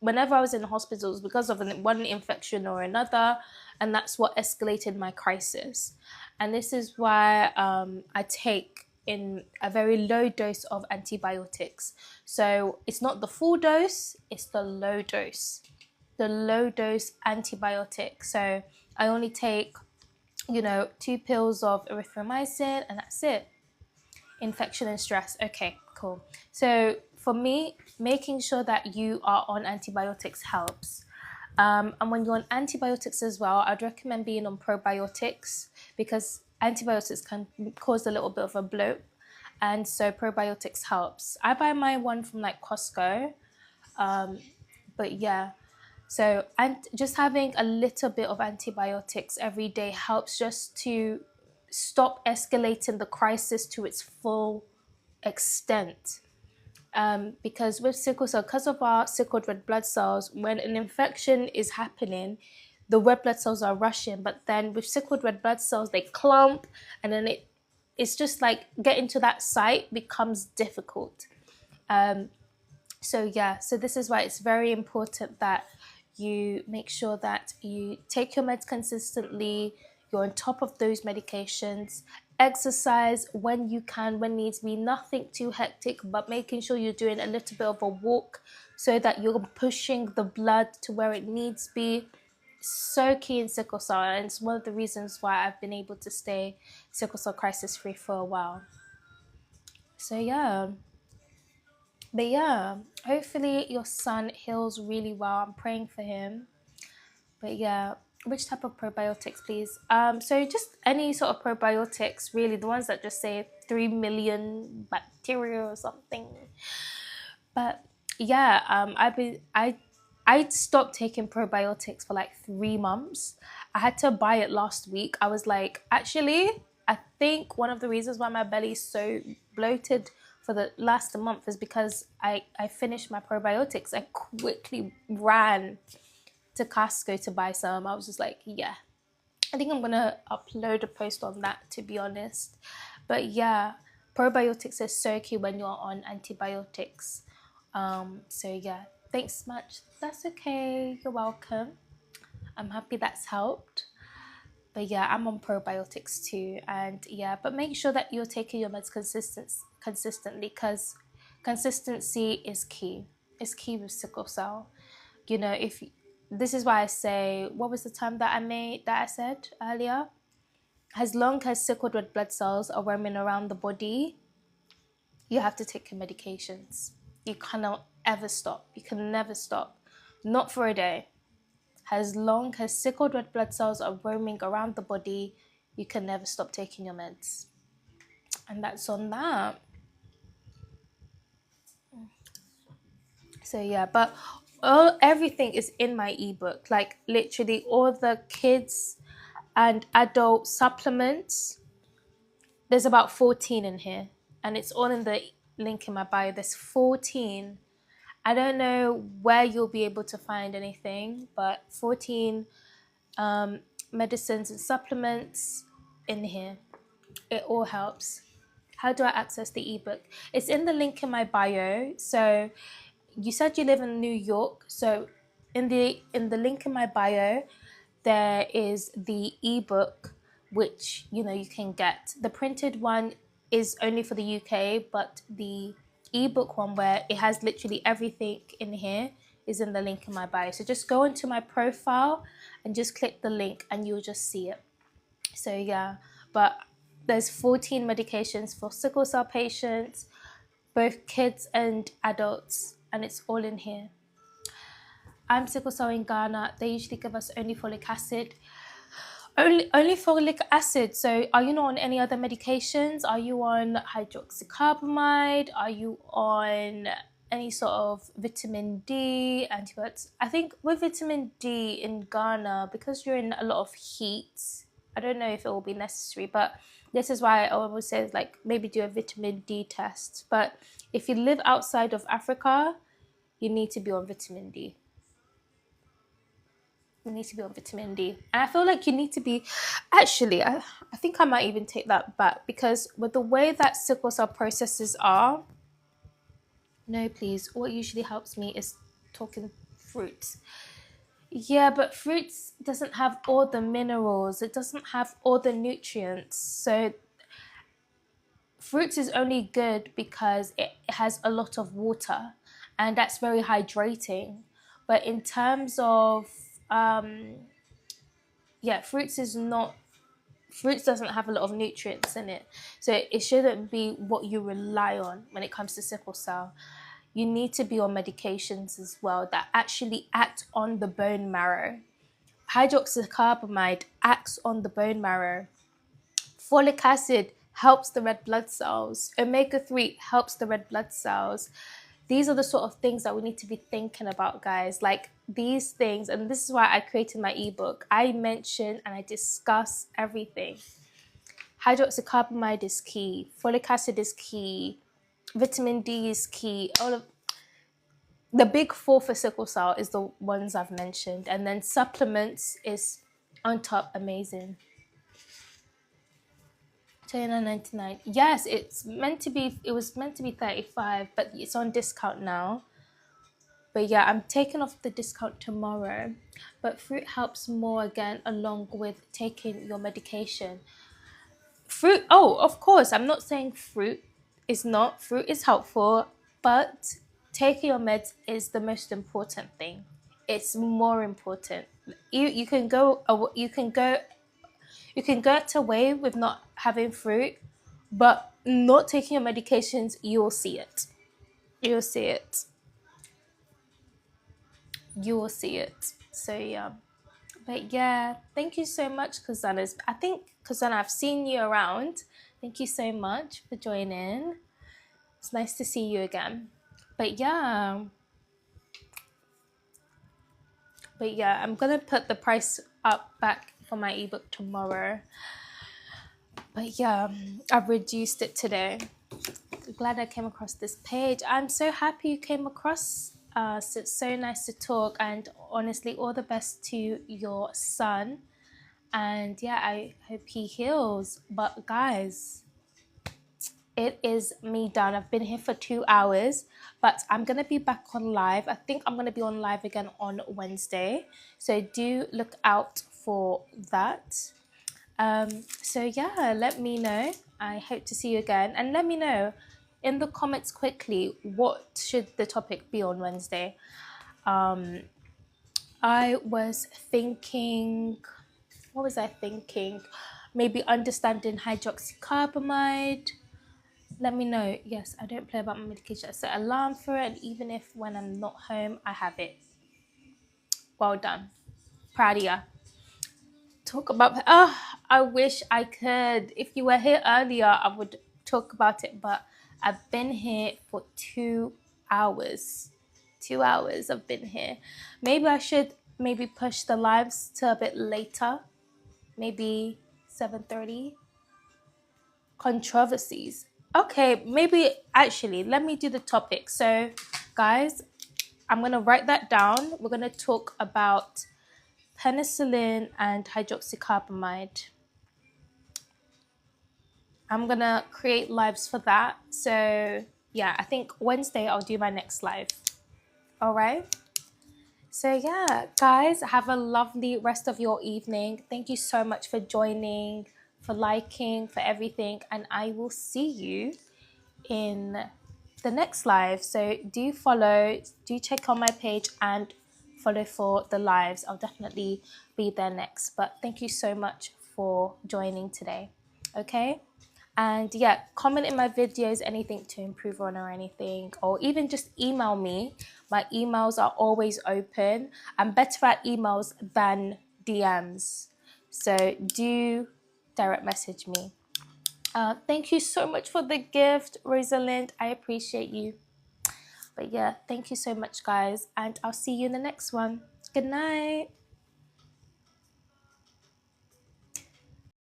whenever I was in hospitals, because of one infection or another, and that's what escalated my crisis. And this is why I take in a very low dose of antibiotics. So it's not the full dose, it's the low dose. The low dose antibiotic. So I only take, 2 pills of erythromycin and that's it. Infection and stress. Okay, cool. So for me, making sure that you are on antibiotics helps. And when you're on antibiotics as well, I'd recommend being on probiotics because antibiotics can cause a little bit of a bloat. And so probiotics helps. I buy my one from like Costco. But yeah, so and just having a little bit of antibiotics every day helps just to stop escalating the crisis to its full extent. Because with sickle cell, because of our sickled red blood cells, when an infection is happening, the red blood cells are rushing. But then with sickled red blood cells, they clump, and then it's just like getting to that site becomes difficult. So this is why it's very important that you make sure that you take your meds consistently, you're on top of those medications, exercise when you can, when needs be, nothing too hectic, but making sure you're doing a little bit of a walk so that you're pushing the blood to where it needs to be. So key in sickle cell, and it's one of the reasons why I've been able to stay sickle cell crisis free for a while. So yeah. But yeah, hopefully your son heals really well. I'm praying for him. But yeah, which type of probiotics, please? So just any sort of probiotics, really, the ones that just say 3 million bacteria or something. But yeah, I stopped taking probiotics for like 3 months. I had to buy it last week. I was like, actually, I think one of the reasons why my belly is so bloated for the last month is because I finished my probiotics. I quickly ran to Costco to buy some. I was just like, yeah, I think I'm gonna upload a post on that, to be honest. But yeah, probiotics are so key when you're on antibiotics. So yeah, thanks much. That's okay. You're welcome. I'm happy that's helped. But yeah, I'm on probiotics too, and yeah, but make sure that you're taking your meds consistently, because consistency is key. It's key with sickle cell. If this is why I say, what was the term that I said earlier? As long as sickled red blood cells are roaming around the body, you have to take your medications. You cannot ever stop. You can never stop. Not for a day. As long as sickled red blood cells are roaming around the body, you can never stop taking your meds. And that's on that. So yeah, but everything is in my ebook. Like literally all the kids and adult supplements. There's about 14 in here, and it's all in the link in my bio. There's 14. I don't know where you'll be able to find anything, but 14 medicines and supplements in here. It all helps. How do I access the ebook? It's in the link in my bio. So you said you live in New York. So in the link in my bio, there is the ebook, which you can get. The printed one is only for the UK, but the ebook one, where it has literally everything in here, is in the link in my bio. So just go into my profile and just click the link and you'll just see it. So yeah, but there's 14 medications for sickle cell patients, both kids and adults, and it's all in here. I'm sickle cell in Ghana. They usually give us only folic acid. Only folic acid. So are you not on any other medications? Are you on hydroxycarbamide? Are you on any sort of vitamin D, antibiotics? I think with vitamin D in Ghana, because you're in a lot of heat, I don't know if it will be necessary, but this is why I always say like maybe do a vitamin D test. But if you live outside of Africa, you need to be on vitamin D. You need to be on vitamin D. And I feel like you need to be, actually, I think I might even take that back, because with the way that sickle cell processes are, no, please, what usually helps me is talking fruits. Yeah, but fruits doesn't have all the minerals, it doesn't have all the nutrients. So fruits is only good because it has a lot of water, and that's very hydrating. But in terms of yeah, fruits doesn't have a lot of nutrients in it, so it shouldn't be what you rely on when it comes to sickle cell. You need to be on medications as well that actually act on the bone marrow. Hydroxycarbamide acts on the bone marrow. Folic acid helps the red blood cells. Omega-3 helps the red blood cells. These are the sort of things that we need to be thinking about, guys. Like these things, and this is why I created my ebook. I mention and I discuss everything. Hydroxycarbamide is key. Folic acid is key. Vitamin D is key. All of the big four for sickle cell is the ones I've mentioned, and then supplements is on top. Amazing. 29.99. Yes, it's meant to be. It was meant to be 35, but it's on discount now. But yeah, I'm taking off the discount tomorrow. But fruit helps more, again, along with taking your medication. Fruit. Oh, of course. I'm not saying fruit is not. Fruit is helpful, but taking your meds is the most important thing. It's more important. You can go. You can get away with not having fruit, but not taking your medications, you'll see it. You'll see it. You will see it. So yeah. But yeah, thank you so much, Kazana. I think, Kazana, I've seen you around. Thank you so much for joining. It's nice to see you again. But yeah, I'm gonna put the price up back for my ebook tomorrow. But yeah, I've reduced it today. Glad I came across this page. I'm so happy you came across us. It's so nice to talk, and honestly, all the best to your son. And yeah, I hope he heals. But guys, it is me done. I've been here for 2 hours, but I'm gonna be back on live. I think I'm gonna be on live again on Wednesday, so do look out for that. So yeah, let me know. I hope to see you again, and let me know in the comments quickly what should the topic be on Wednesday. I was thinking, what was I thinking? Maybe understanding hydroxycarbamide. Let me know. Yes, I don't play about my medication. I set an alarm for it, and even if when I'm not home, I have it. Well done. Proud of ya. Talk about, I wish I could. If you were here earlier, I would talk about it, but I've been here for 2 hours. 2 hours I've been here. Maybe I should push the lives to a bit later. Maybe 7:30. Controversies. Okay, maybe actually let me do the topic. So guys, I'm gonna write that down. We're gonna talk about penicillin and hydroxycarbamide. I'm gonna create lives for that. So yeah, I think Wednesday I'll do my next live. All right. So yeah, guys, have a lovely rest of your evening. Thank you so much for joining, for liking, for everything, and I will see you in the next live. So do follow, do check on my page and follow for the lives. I'll definitely be there next. But thank you so much for joining today. Okay. And yeah, comment in my videos anything to improve on or anything, or even just email me. My emails are always open. I'm better at emails than DMs. So do direct message me. Thank you so much for the gift, Rosalind. I appreciate you. But yeah, thank you so much, guys. And I'll see you in the next one. Good night.